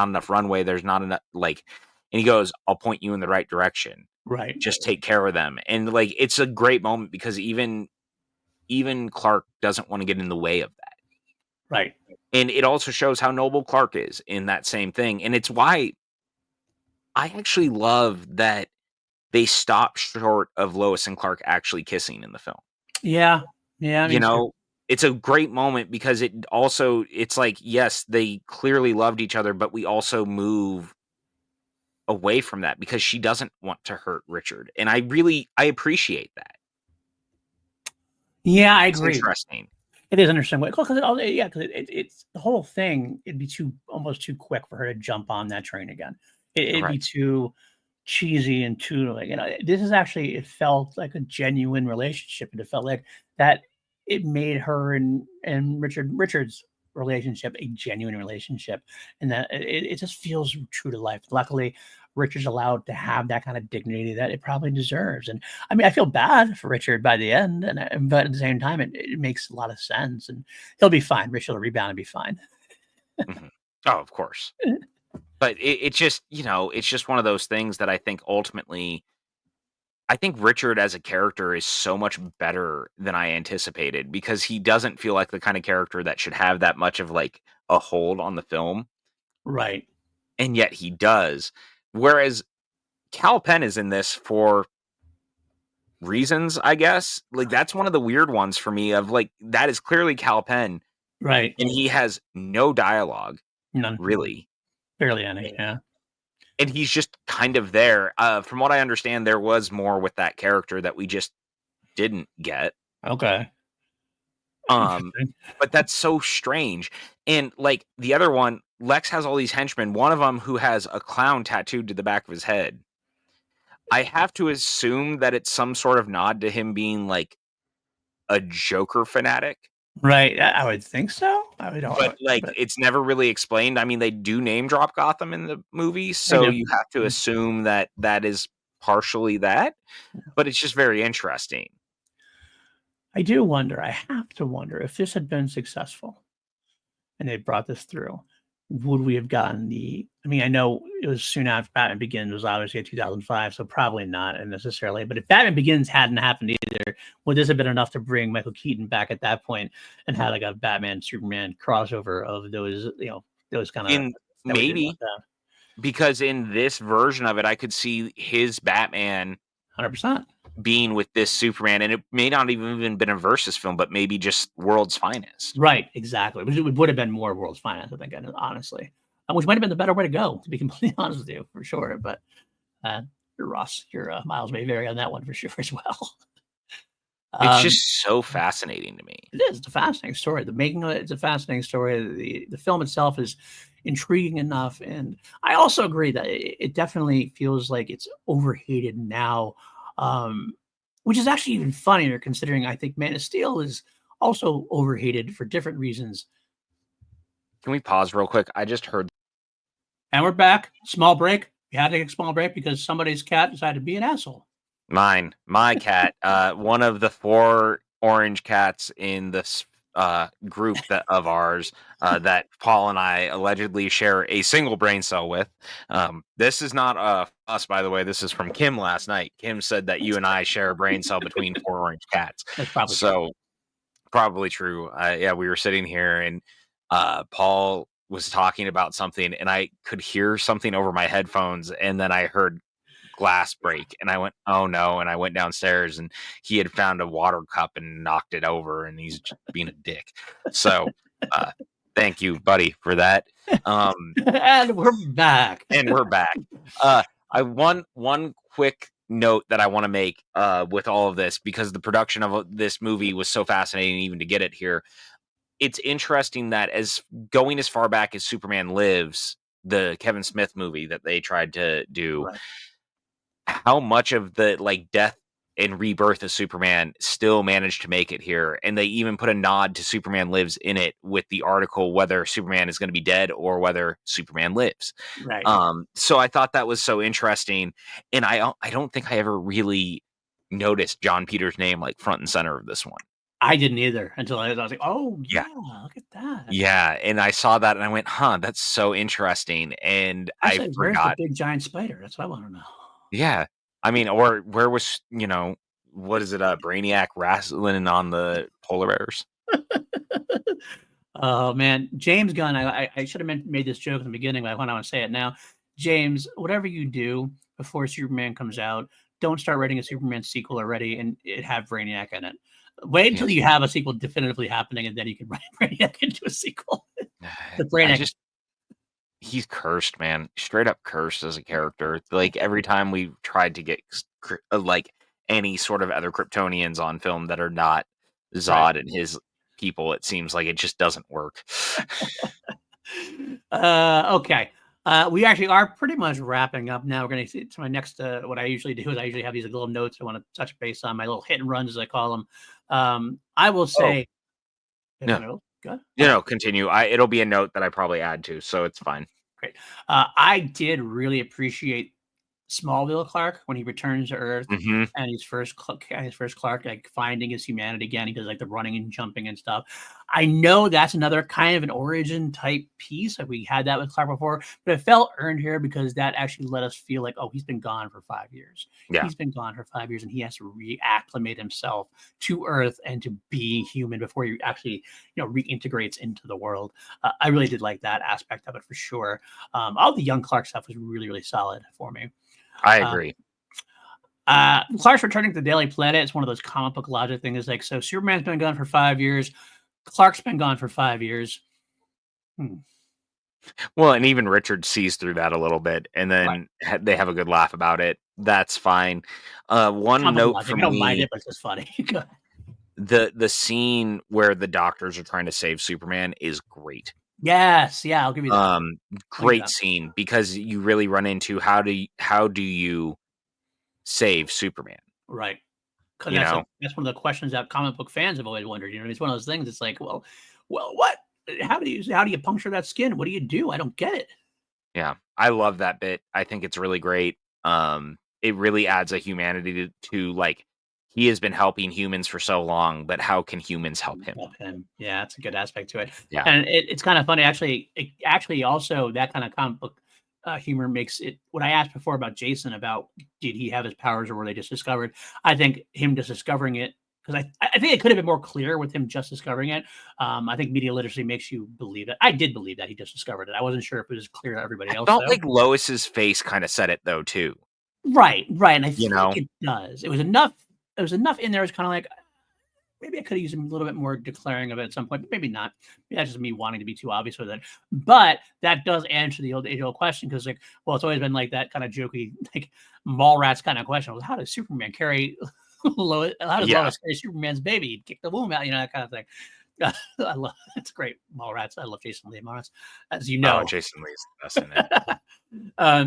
Speaker 1: enough runway. There's not enough, like, and he goes, I'll point you in the right direction.
Speaker 2: Right.
Speaker 1: Just take care of them. And, like, it's a great moment, because even Clark doesn't want to get in the way of that.
Speaker 2: Right.
Speaker 1: And it also shows how noble Clark is in that same thing. And it's why I actually love that they stop short of Lois and Clark actually kissing in the film.
Speaker 2: Yeah. Yeah.
Speaker 1: It's a great moment, because it's like, yes, they clearly loved each other, but we also move away from that because she doesn't want to hurt Richard. And I appreciate that.
Speaker 2: Yeah, I
Speaker 1: It's
Speaker 2: agree.
Speaker 1: interesting.
Speaker 2: It is interesting. Because it's the whole thing. It'd be almost too quick for her to jump on that train again. It'd be
Speaker 1: Right.
Speaker 2: too cheesy and too like, this is actually, it felt like a genuine relationship, and it felt like that it made her and Richard's relationship a genuine relationship, and that it just feels true to life. Luckily, Richard's allowed to have that kind of dignity that it probably deserves. And I mean, I feel bad for Richard by the end, but at the same time, it makes a lot of sense, and he'll be fine. Richard will rebound and be fine.
Speaker 1: Mhm. Oh, of course. But it's just, it's just one of those things that I think ultimately, I think Richard as a character is so much better than I anticipated because he doesn't feel like the kind of character that should have that much of like a hold on the film,
Speaker 2: Right.
Speaker 1: and yet he does. Whereas Cal Penn is in this for reasons, I guess. Like that's one of the weird ones for me of like that is clearly Cal Penn
Speaker 2: Right.
Speaker 1: and he has no dialogue
Speaker 2: None.
Speaker 1: really.
Speaker 2: Barely any. Yeah.
Speaker 1: And he's just kind of there. From what I understand, there was more with that character that we just didn't get.
Speaker 2: Okay.
Speaker 1: Um,
Speaker 2: Interesting.
Speaker 1: but that's so strange. And like the other one, Lex has all these henchmen. One of them who has a clown tattooed to the back of his head. I have to assume that it's some sort of nod to him being like a Joker fanatic.
Speaker 2: Right. I would think so. I would,
Speaker 1: But like
Speaker 2: but
Speaker 1: it's never really explained. I mean, they do name drop Gotham in the movie,
Speaker 2: I
Speaker 1: so
Speaker 2: do.
Speaker 1: you have to assume that that is partially that. But it's just very interesting.
Speaker 2: I do wonder. I have to wonder if this had been successful and they brought this through, would we have gotten the? I mean, I know it was soon after Batman Begins was obviously in 2005, so probably not necessarily. But if Batman Begins hadn't happened either, would this have been enough to bring Michael Keaton back at that point and had like a Batman Superman crossover of those, those kind of
Speaker 1: In
Speaker 2: that we didn't want
Speaker 1: maybe
Speaker 2: to have?
Speaker 1: because in this version of it, I could see his Batman
Speaker 2: 100%.
Speaker 1: being with this Superman, and it may not even been a versus film, but maybe just world's finest.
Speaker 2: Right, exactly. Which it would have been more World's Finest, I think, honestly, which might have been the better way to go, to be completely honest with you, for sure. But uh, your miles may vary on that one for sure as well.
Speaker 1: It's
Speaker 2: Um,
Speaker 1: just so fascinating to me.
Speaker 2: it is. It's a fascinating story. The making of it's a fascinating story. The film itself is intriguing enough, and I also agree that it definitely feels like it's overhated now, um, which is actually even funnier considering I think Man of Steel is also overhated for different reasons.
Speaker 1: Can we pause real quick? I just heard
Speaker 2: And we're back. Small break. We had to take a small break because somebody's cat decided to be an asshole.
Speaker 1: my cat, one of the 4 orange cats in this group that of ours that Paul and I allegedly share a single brain cell with. This is not us, by the way. This is from Kim last night. Kim said that you and I share a brain cell between 4 orange cats.
Speaker 2: That's probably true.
Speaker 1: So probably true. Yeah, we were sitting here and Paul was talking about something, and I could hear something over my headphones, and then I heard glass break, and I went, "Oh no!" And I went downstairs, and he had found a water cup and knocked it over, and he's just being a dick. So, uh, thank you, buddy, for that.
Speaker 2: And we're back.
Speaker 1: And we're back. I one quick note that I want to make with all of this because the production of this movie was so fascinating, even to get it here. It's interesting that as going as far back as Superman Lives, the Kevin Smith movie that they tried to do,
Speaker 2: Right.
Speaker 1: how much of the like death and rebirth of Superman still managed to make it here. And they even put a nod to Superman Lives in it with the article whether Superman is going to be dead or whether Superman lives.
Speaker 2: Right.
Speaker 1: So I thought that was so interesting. And I don't think I ever really noticed John Peters' name like front and center of this one.
Speaker 2: I didn't either until I was like, oh
Speaker 1: Yeah.
Speaker 2: yeah, look at that.
Speaker 1: Yeah. And I saw that and I went, huh, that's so interesting. And I
Speaker 2: Actually, where's the
Speaker 1: forgot.
Speaker 2: big giant spider? That's what I want to know.
Speaker 1: Yeah. I mean, or where was, what is it? Brainiac wrestling on the polar bears.
Speaker 2: Oh man, James Gunn. I should have made this joke in the beginning, but I want to say it now. James, whatever you do before Superman comes out, don't start writing a Superman sequel already and it have Brainiac in it. Wait
Speaker 1: Yeah.
Speaker 2: until you have a sequel definitively happening, and then you can write Brainiac into a sequel. The
Speaker 1: I
Speaker 2: Brainiac
Speaker 1: just, he's cursed, man. Straight up cursed as a character. Like every time we tried to get like any sort of other Kryptonians on film that are not
Speaker 2: Right.
Speaker 1: Zod and his people, it seems like it just doesn't work.
Speaker 2: Okay. We actually are pretty much wrapping up now. We're going to my next. What I usually do is I usually have these little notes I want to touch base on, my little hit and runs as I call them. I will
Speaker 1: Oh,
Speaker 2: say,
Speaker 1: no.
Speaker 2: good.
Speaker 1: You know, continue. It'll be a note that I probably add to, so it's fine.
Speaker 2: Great. I did really appreciate Smallville Clark when he returns to Earth
Speaker 1: Hmm.
Speaker 2: and his first Clark like finding his humanity again. He does like the running and jumping and stuff. I know that's another kind of an origin type piece. Like we had that with Clark before, but it felt earned here because that actually let us feel like, oh, he's been gone for 5 years.
Speaker 1: Yeah,
Speaker 2: He's been gone for 5 years and he has to reacclimate himself to Earth and to being human before he actually, reintegrates into the world. I really did like that aspect of it for sure. All the young Clark stuff was really, really solid for me.
Speaker 1: I
Speaker 2: Uh,
Speaker 1: agree.
Speaker 2: Clark's returning to the Daily Planet. It's one of those comic book logic things. Like, so Superman's been gone for 5 years. Clark's been gone for 5 years.
Speaker 1: Well, and even Richard sees through that a little bit, and
Speaker 2: Right.
Speaker 1: then they have a good laugh about it. That's fine. One
Speaker 2: Comic book
Speaker 1: note
Speaker 2: logic.
Speaker 1: from
Speaker 2: I don't mind
Speaker 1: me:
Speaker 2: it, but it's just funny.
Speaker 1: the scene where the doctors are trying to save Superman is great.
Speaker 2: Yes. Yeah. I'll give you that. I'll give you
Speaker 1: Great
Speaker 2: that.
Speaker 1: scene because you really run into how do you save Superman?
Speaker 2: Right. Because
Speaker 1: You know?
Speaker 2: that's one of the questions that comic book fans have always wondered. It's one of those things. It's like, well, what? How do you puncture that skin? What do you do? I don't get it.
Speaker 1: Yeah, I love that bit. I think it's really great. It really adds a humanity to like he has been helping humans for so long, but how can humans help him?
Speaker 2: Help him. Yeah, that's a good aspect to it.
Speaker 1: Yeah.
Speaker 2: And it's kind of funny, actually. It actually also that kind of comic book humor makes it. What I asked before about Jason about did he have his powers or were they just discovered? I think him just discovering it because I think it could have been more clear with him just discovering it. I think media literacy makes you believe it. I did believe that he just discovered it. I wasn't sure if it was clear to everybody
Speaker 1: I
Speaker 2: else
Speaker 1: felt
Speaker 2: though.
Speaker 1: like Lois's face kind of said it though too,
Speaker 2: Right, right. And I
Speaker 1: you
Speaker 2: think
Speaker 1: know?
Speaker 2: it does. It was enough. It was enough in there. It's kind of like maybe I could have used a little bit more declaring of it at some point, but maybe not. Maybe that's just me wanting to be too obvious with it. But that does answer the age-old question because, like, well, it's always been like that kind of jokey, like Mallrats kind of question. Well, how does Superman carry Lois? How does
Speaker 1: Yeah.
Speaker 2: Lois carry Superman's baby? He'd kick the womb out, that kind of thing. I love it's great Mallrats. I love Jason Lee Mallrats, as you
Speaker 1: Oh,
Speaker 2: know.
Speaker 1: Jason Lee's the best in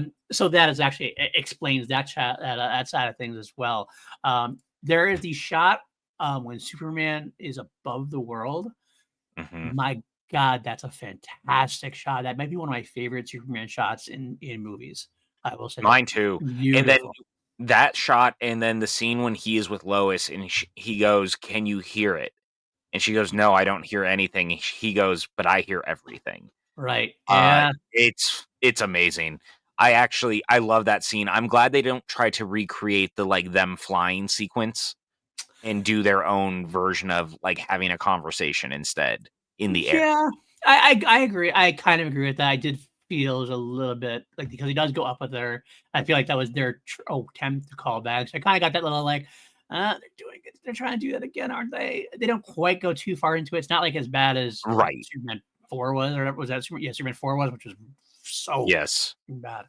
Speaker 1: it.
Speaker 2: So that is actually explains that side of things as well. There is the shot when Superman is above the world.
Speaker 1: Hmm.
Speaker 2: My God, that's a fantastic shot. That might be one of my favorite Superman shots in movies. I will say that.
Speaker 1: Mine too. And then
Speaker 2: Beautiful.
Speaker 1: that shot, and then the scene when he is with Lois, and he goes, "Can you hear it?" And she goes, "No, I don't hear anything." He goes, "But I hear everything."
Speaker 2: Right. Yeah.
Speaker 1: It's amazing. I love that scene. I'm glad they don't try to recreate the, like, them flying sequence and do their own version of, like, having a conversation instead in the air.
Speaker 2: Yeah. I agree. I kind of agree with that. I did feel it was a little bit like because he does go up with her. I feel like that was their attempt to call back. So I kind of got that little like, they're doing it. They're trying to do that again, aren't they? They don't quite go too far into it. It's not like as bad as like
Speaker 1: Right.
Speaker 2: Superman 4 was, or was that Superman? Yeah, Superman 4 was, which was so
Speaker 1: Yes.
Speaker 2: bad.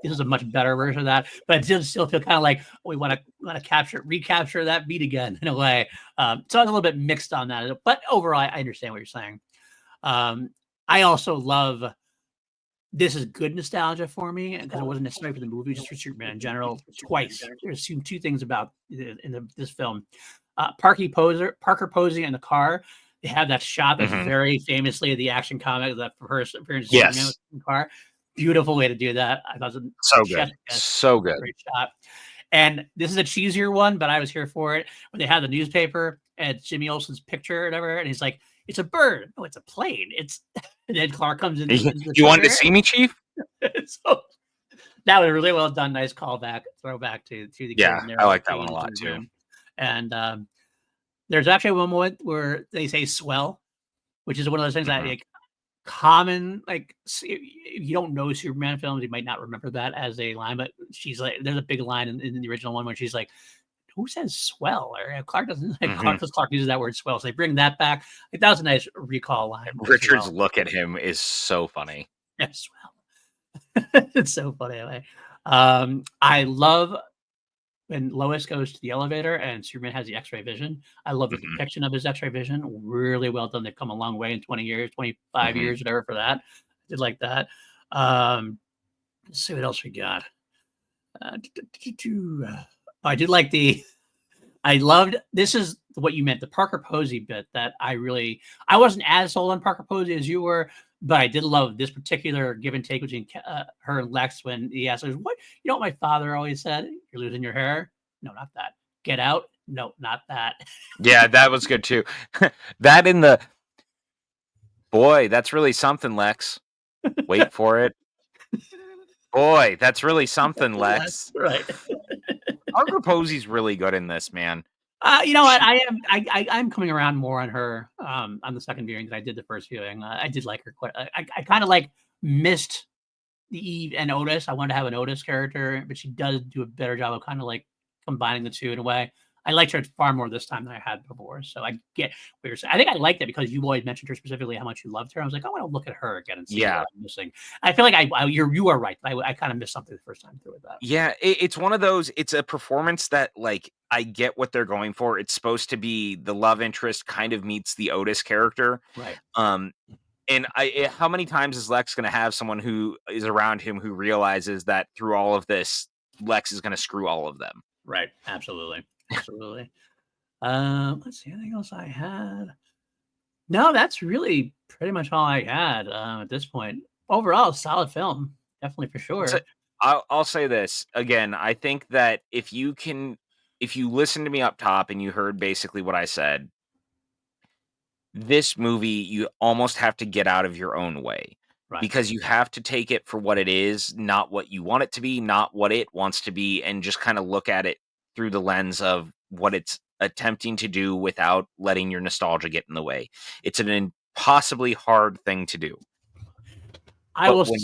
Speaker 2: This is a much better version of that, but it did still feel kind of like we want to recapture that beat again in a way. So I was a little bit mixed on that, but overall, I understand what you're saying. I also love this is good nostalgia for me because it wasn't necessarily for the movie, just for Superman in general. Twice, there's two things about this film. Parker posing in the car. They have that shot that's
Speaker 1: Mhm.
Speaker 2: very famously of the Action comic that for her appearance of Superman
Speaker 1: Yes.
Speaker 2: with the car. Beautiful way to do that. I thought it was a
Speaker 1: So good.
Speaker 2: chef's kiss.
Speaker 1: So good.
Speaker 2: Great shot. And this is a cheesier one, but I was here for it. When they had the newspaper and Jimmy Olsen's picture or whatever, and he's like, "It's a bird. No, it's a plane. It's." And then Clark comes into the
Speaker 1: "You wanted to
Speaker 2: trailer.
Speaker 1: see me, Chief?"
Speaker 2: So that was really well done. Nice callback, throwback to the kid
Speaker 1: Yeah,
Speaker 2: in
Speaker 1: I
Speaker 2: there
Speaker 1: like that one a
Speaker 2: in
Speaker 1: lot
Speaker 2: the
Speaker 1: too.
Speaker 2: room. And there's actually one moment where they say "swell," which is one of those things that
Speaker 1: Mhm.
Speaker 2: like common like if you don't know Superman films, you might not remember that as a line. But she's like, there's a big line in the original one where she's like, "Who says swell?" Or Clark doesn't like
Speaker 1: Mhm.
Speaker 2: Clark uses that word swell. So they bring that back. Like that was a nice recall line as
Speaker 1: Richard's
Speaker 2: well.
Speaker 1: look at him is so funny.
Speaker 2: Yes, well, it's so funny. I love when Lois goes to the elevator and Superman has the X-ray vision. I love the
Speaker 1: Mhm,
Speaker 2: depiction of his X-ray vision. Really well done. They've come a long way in 20 years, 25
Speaker 1: mhm.
Speaker 2: years, whatever for that. I did like that. Um, let's see what else we got. I did like I loved this is what you meant, the Parker Posey bit that I wasn't as sold on Parker Posey as you were, but I did love this particular give and take between her and Lex when he asked her, "What you know what my father always said? You're losing your hair? No, not that. Get out? No, not that."
Speaker 1: Yeah, that was good too. That in the boy, that's really something, Lex. Wait for it. Boy, that's really something,
Speaker 2: That's
Speaker 1: Lex.
Speaker 2: right.
Speaker 1: Parker Posey's really good in this, man.
Speaker 2: You know what?
Speaker 1: She
Speaker 2: I'm coming around more on her on the second viewing than I did the first viewing. I did like her quite. I kind of like missed the Eve and Otis. I wanted to have an Otis character, but she does do a better job of kind of like combining the two in a way. I liked her far more this time than I had before. So I get what you're saying. I think I liked it because you always mentioned her specifically how much you loved her. I was like, I want to look at her again and see what
Speaker 1: yeah.
Speaker 2: I'm missing. I feel like you are right. I kind of missed something the first time through with that.
Speaker 1: Yeah, it's one of those it's a performance that, like, I get what they're going for. It's supposed to be the love interest kind of meets the Otis character.
Speaker 2: Right.
Speaker 1: Um, and how many times is Lex gonna have someone who is around him who realizes that through all of this, Lex is gonna screw all of them?
Speaker 2: Right. Absolutely. Absolutely. Let's see. Anything else I had? No, that's really pretty much all I had at this point. Overall, solid film, definitely for
Speaker 1: So,
Speaker 2: sure.
Speaker 1: I'll say this, again, I think that if you listen to me up top and you heard basically what I said, this movie, you almost have to get out of your own way
Speaker 2: Right.
Speaker 1: because you have to take it for what it is, not what you want it to be, not what it wants to be, and just kind of look at it through the lens of what it's attempting to do without letting your nostalgia get in the way. It's an impossibly hard thing to do.
Speaker 2: I
Speaker 1: But
Speaker 2: will
Speaker 1: when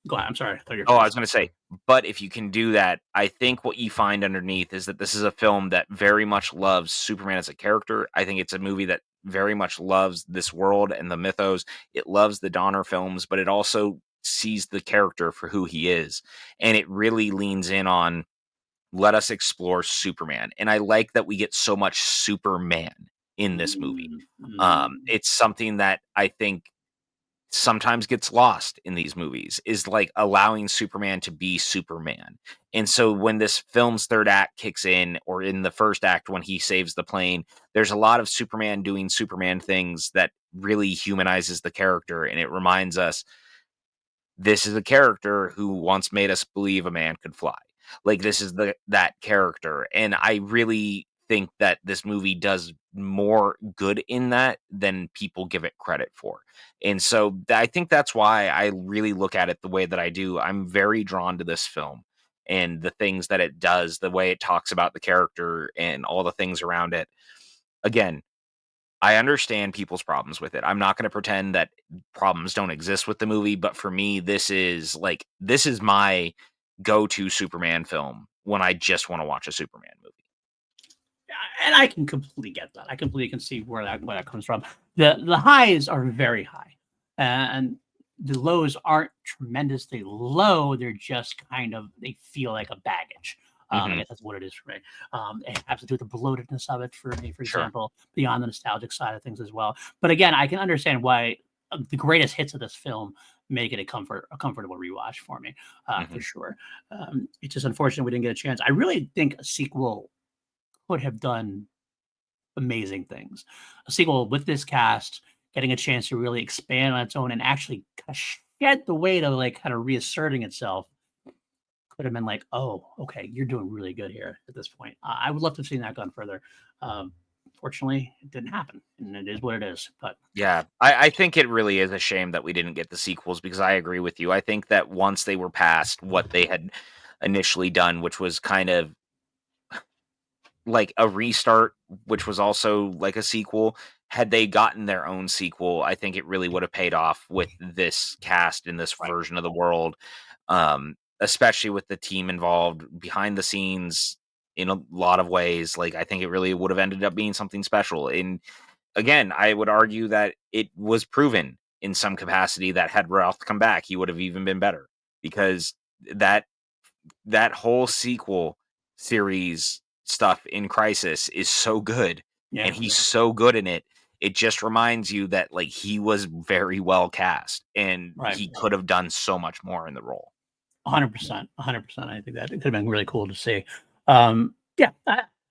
Speaker 2: go ahead. I'm sorry. I thought you were
Speaker 1: Oh, I
Speaker 2: finished.
Speaker 1: was gonna say, but if you can do that, I think what you find underneath is that this is a film that very much loves Superman as a character. I think it's a movie that very much loves this world and the mythos. It loves the Donner films, but it also sees the character for who he is. And it really leans in on let us explore Superman. And I like that we get so much Superman in this movie.
Speaker 2: Mm, mm,
Speaker 1: It's something that I think sometimes gets lost in these movies is like allowing Superman to be Superman. And so when this film's third act kicks in, or in the first act when he saves the plane, there's a lot of Superman doing Superman things that really humanizes the character. And it reminds us this is a character who once made us believe a man could fly. Like this is that character, and I really think that this movie does more good in that than people give it credit for. And so I think that's why I really look at it the way that I do. I'm very drawn to this film and the things that it does, the way it talks about the character and all the things around it. Again, I understand people's problems with it. I'm not gonna pretend that problems don't exist with the movie, but for me, this is my go-to Superman film when I just wanna watch a Superman movie.
Speaker 2: and I can completely get that. I completely can see where that comes from. The highs are very high, and the lows aren't tremendously low. They're just kind of they feel like a baggage. I
Speaker 1: Mhm.
Speaker 2: guess that's what it is for me. It has to do with the bloatedness of it for me, for
Speaker 1: Sure.
Speaker 2: example, beyond the nostalgic side of things as well. But again, I can understand why the greatest hits of this film make it a comfortable rewatch for me, for
Speaker 1: Mhm.
Speaker 2: sure. It's just unfortunate we didn't get a chance. I really think a sequel could have done amazing things. A sequel with this cast, getting a chance to really expand on its own and actually shed the weight of like kind of reasserting itself could have been like, oh, okay, you're doing really good here at this point. I would love to have seen that gone further. Fortunately, it didn't happen, and it is what it is. But
Speaker 1: Yeah. I think it really is a shame that we didn't get the sequels because I agree with you. I think that once they were past what they had initially done, which was kind of like a restart, which was also like a sequel. Had they gotten their own sequel, I think it really would have paid off with this cast in this
Speaker 2: right,
Speaker 1: version of the world, especially with the team involved behind the scenes in a lot of ways. Like, I think it really would have ended up being something special. And again, I would argue that it was proven. in some capacity that had Ralph come back, he would have even been better, because that whole sequel series stuff in Crisis is so good,
Speaker 2: Yeah.
Speaker 1: and he's so good in it. It just reminds you that, like, he was very well cast, and
Speaker 2: Right.
Speaker 1: he could have done so much more in the role.
Speaker 2: 100%, 100%. I think that it could have been really cool to see. Yeah,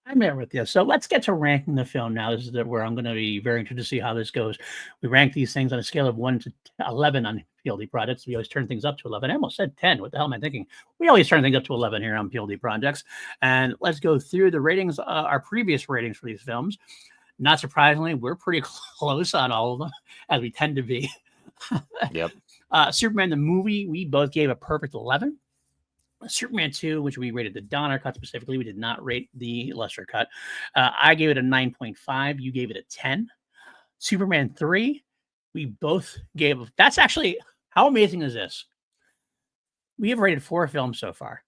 Speaker 2: I'm there with you. So let's get to ranking the film now. This is where I'm going to be very interested to see how this goes. We rank these things on a scale of 1 to 11 on PLD Projects. We always turn things up to 11. I almost said 10. What the hell am I thinking? We always turn things up to 11 here on PLD Projects. And let's go through the ratings, our previous ratings for these films. Not surprisingly, we're pretty close on all of them, as we tend to be.
Speaker 1: Yep.
Speaker 2: Superman the movie, we both gave a perfect 11. Superman 2, which we rated the Donner cut specifically, we did not rate the lesser cut. I gave it a 9.5. You gave it a 10. Superman 3, we both gave. That's actually, how amazing is this? We have rated 4 films so far.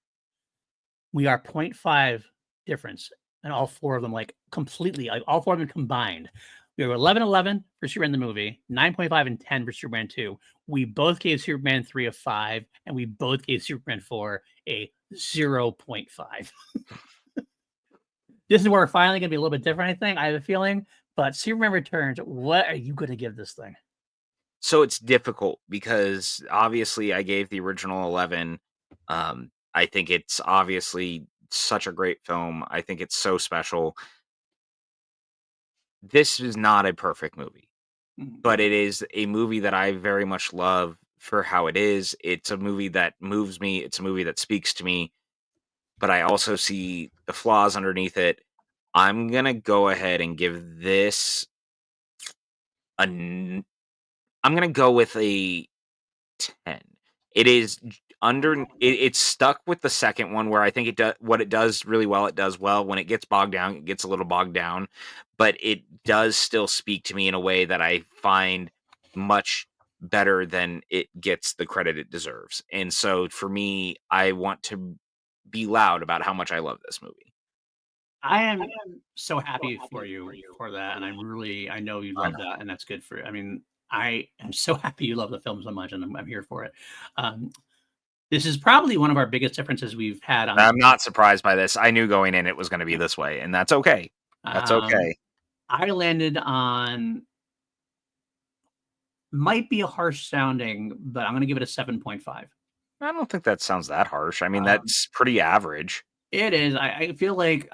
Speaker 2: We are 0.5 difference, and all 4 of them, like, completely, like, all 4 of them combined. We were 11-11 for Superman the movie, 9.5 and 10 for Superman 2. We both gave Superman 3 a 5, and we both gave Superman 4 a 0.5. This is where we're finally going to be a little bit different, I think. I have a feeling. But Superman Returns, what are you going to give this thing?
Speaker 1: So it's difficult because obviously I gave the original 11. I think it's obviously such a great film. I think it's so special. This is not a perfect movie, but it is a movie that I very much love for how it is. It's a movie that moves me. It's a movie that speaks to me, but I also see the flaws underneath it. I'm going to go ahead and give this I'm going to go with a 10. It is it's stuck with the second one, where I think it does what it does really well. It does well. When it gets bogged down, it gets a little bogged down, but it does still speak to me in a way that I find much better than it gets the credit it deserves. And so for me, I want to be loud about how much I love this movie.
Speaker 2: I am so happy for you for that. And I know you
Speaker 1: I
Speaker 2: love
Speaker 1: know.
Speaker 2: that. And that's good for, I mean, I am so happy you love the film so much, and I'm here for it. Um, this is probably one of our biggest differences we've had on
Speaker 1: I'm not surprised by this. I knew going in it was going to be this way, and that's okay. That's
Speaker 2: um,
Speaker 1: okay.
Speaker 2: I landed on, might be a harsh sounding, but I'm going to give it a 7.5.
Speaker 1: I don't think that sounds that harsh. I mean,
Speaker 2: Um,
Speaker 1: that's pretty average.
Speaker 2: it is. I feel like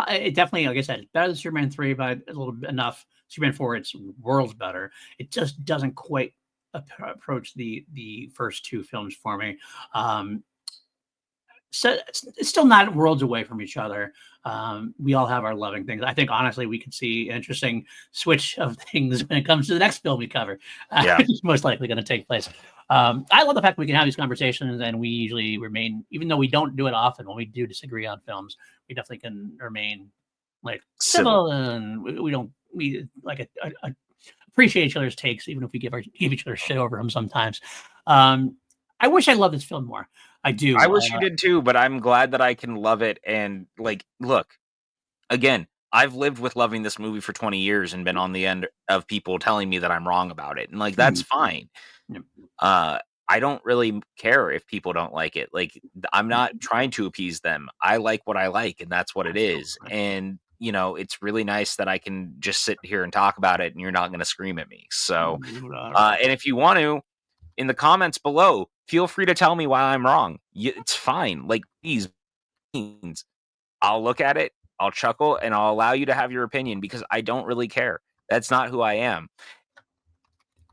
Speaker 2: it definitely, like I said, it's better than Superman 3, but a little bit enough. Superman 4, it's worlds better. It just doesn't quite approach the first 2 films for me. So it's still not worlds away from each other. We all have our loving things. I think honestly, we could see an interesting switch of things when it comes to the next film we cover.
Speaker 1: Yeah.
Speaker 2: Which is most likely going to take place. I love the fact that we can have these conversations, and we usually remain, even though we don't do it often, when we do disagree on films, we definitely can remain like
Speaker 1: Civil.
Speaker 2: civil, and we like appreciate each other's takes, even if we give each other shit over them sometimes. I wish I loved this film more. I
Speaker 1: I
Speaker 2: do.
Speaker 1: wish you did too, but I'm glad that I can love it. And, like, look, again, I've lived with loving this movie for 20 years and been on the end of people telling me that I'm wrong about it. And, like, that's fine.
Speaker 2: Yep.
Speaker 1: Uh, I don't really care if people don't like it. Like, I'm not trying to appease them. I like what I like, and that's what it is. And, it's really nice that I can just sit here and talk about it, and you're not going to scream at me. So, and if you want to, in the comments below, feel free to tell me why I'm wrong. It's fine. Like, please, I'll look at it, I'll chuckle, and I'll allow you to have your opinion, because I don't really care. That's not who I am.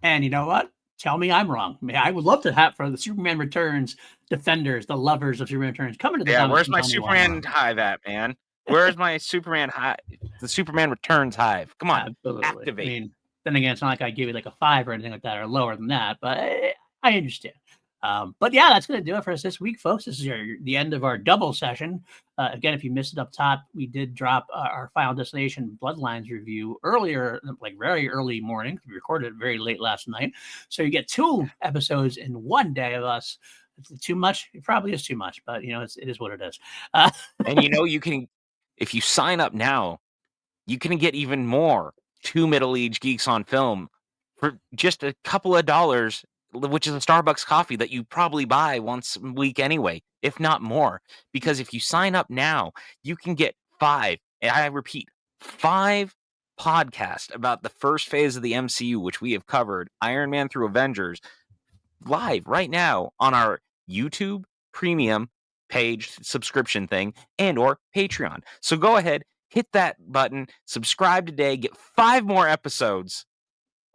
Speaker 2: And you know what? Tell me I'm wrong. I would love to have, for the Superman Returns defenders, the lovers of Superman Returns, come into the
Speaker 1: Yeah,
Speaker 2: comments
Speaker 1: where's
Speaker 2: and
Speaker 1: my
Speaker 2: tell me why I'm
Speaker 1: Superman
Speaker 2: wrong.
Speaker 1: hive at, man? Where's my Superman hive? The Superman Returns hive. Come on,
Speaker 2: Absolutely. I
Speaker 1: activate.
Speaker 2: mean, then again, it's not like I give you like a 5 or anything like that, or lower than that, but I understand. But yeah, that's going to do it for us this week, folks. This is the end of our double session. Again, if you missed it up top, we did drop our Final Destination Bloodlines review earlier, like very early morning. We recorded it very late last night. So you get 2 episodes in one day of us. Is it too much? It probably is too much, but it is what it is.
Speaker 1: And you can, if you sign up now, you can get even more 2 middle-aged geeks on film for just a couple of dollars, which is a Starbucks coffee that you probably buy once a week anyway, if not more. Because if you sign up now, you can get 5, and I repeat, 5 podcasts about the first phase of the MCU, which we have covered, Iron Man through Avengers, live right now on our YouTube Premium page subscription thing and or Patreon. So go ahead, hit that button, subscribe today, get 5 more episodes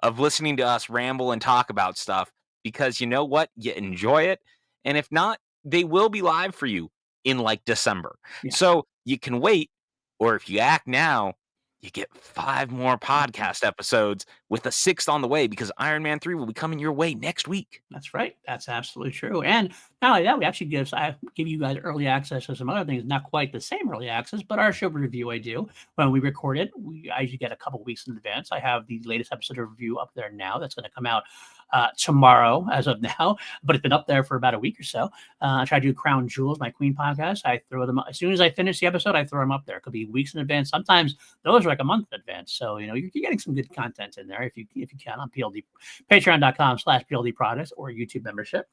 Speaker 1: of listening to us ramble and talk about stuff, because you know what? You enjoy it. And if not, they will be live for you in like December.
Speaker 2: Yeah.
Speaker 1: So you can wait, or if you act now, you get 5 more podcast episodes with a 6th on the way, because Iron Man 3 will be coming your way next week.
Speaker 2: That's right. That's absolutely true. And not only that, we actually give you guys early access to some other things. Not quite the same early access, but our show review I do when we record it. I usually get a couple weeks in advance. I have the latest episode of review up there now. That's going to come out tomorrow as of now, but it's been up there for about a week or so. I try to do Crown Jewels, my Queen podcast. I throw them as soon as I finish the episode. I throw them up there. It could be weeks in advance. Sometimes those are like a month in advance. So you're getting some good content in there if you can on PLD, patreon.com/PLD Projects or YouTube membership.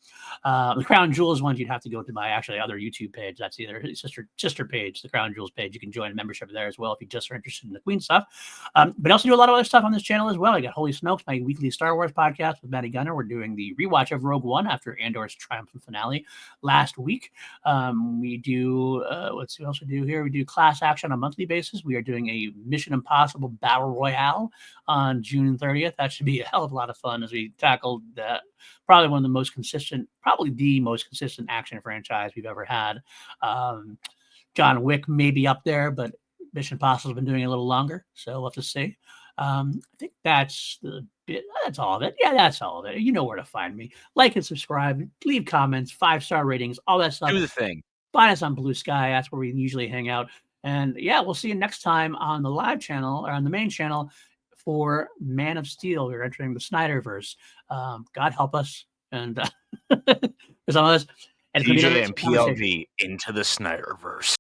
Speaker 2: The Crown Jewels ones you'd have to go to my actually other YouTube page. That's either sister page, the Crown Jewels page. You can join a membership there as well if you just are interested in the Queen stuff. But I also do a lot of other stuff on this channel as well. I got Holy Snokes, my weekly Star Wars podcast with Maddie Gunner. We're doing the rewatch of Rogue One after Andor's triumphant finale last week. We do what else we do here? We do Class Action on a monthly basis. We are doing a Mission Impossible Battle Royale on June 30th. That should be a hell of a lot of fun as we tackle that. Probably one of the most consistent, probably the most consistent action franchise we've ever had. John Wick may be up there, but Mission Impossible has been doing it a little longer, so we'll have to see. I think that's the bit. That's all of it. Yeah, that's all of it. You know where to find me. Like and subscribe. Leave comments. 5-star ratings. All that stuff.
Speaker 1: Do the thing.
Speaker 2: Find us on Blue Sky. That's where we usually hang out. And yeah, we'll see you next time on the live channel or on the main channel for Man of Steel. We're entering the Snyderverse. God help us. And for some of us. And
Speaker 1: PJ and PLD into the Snyderverse.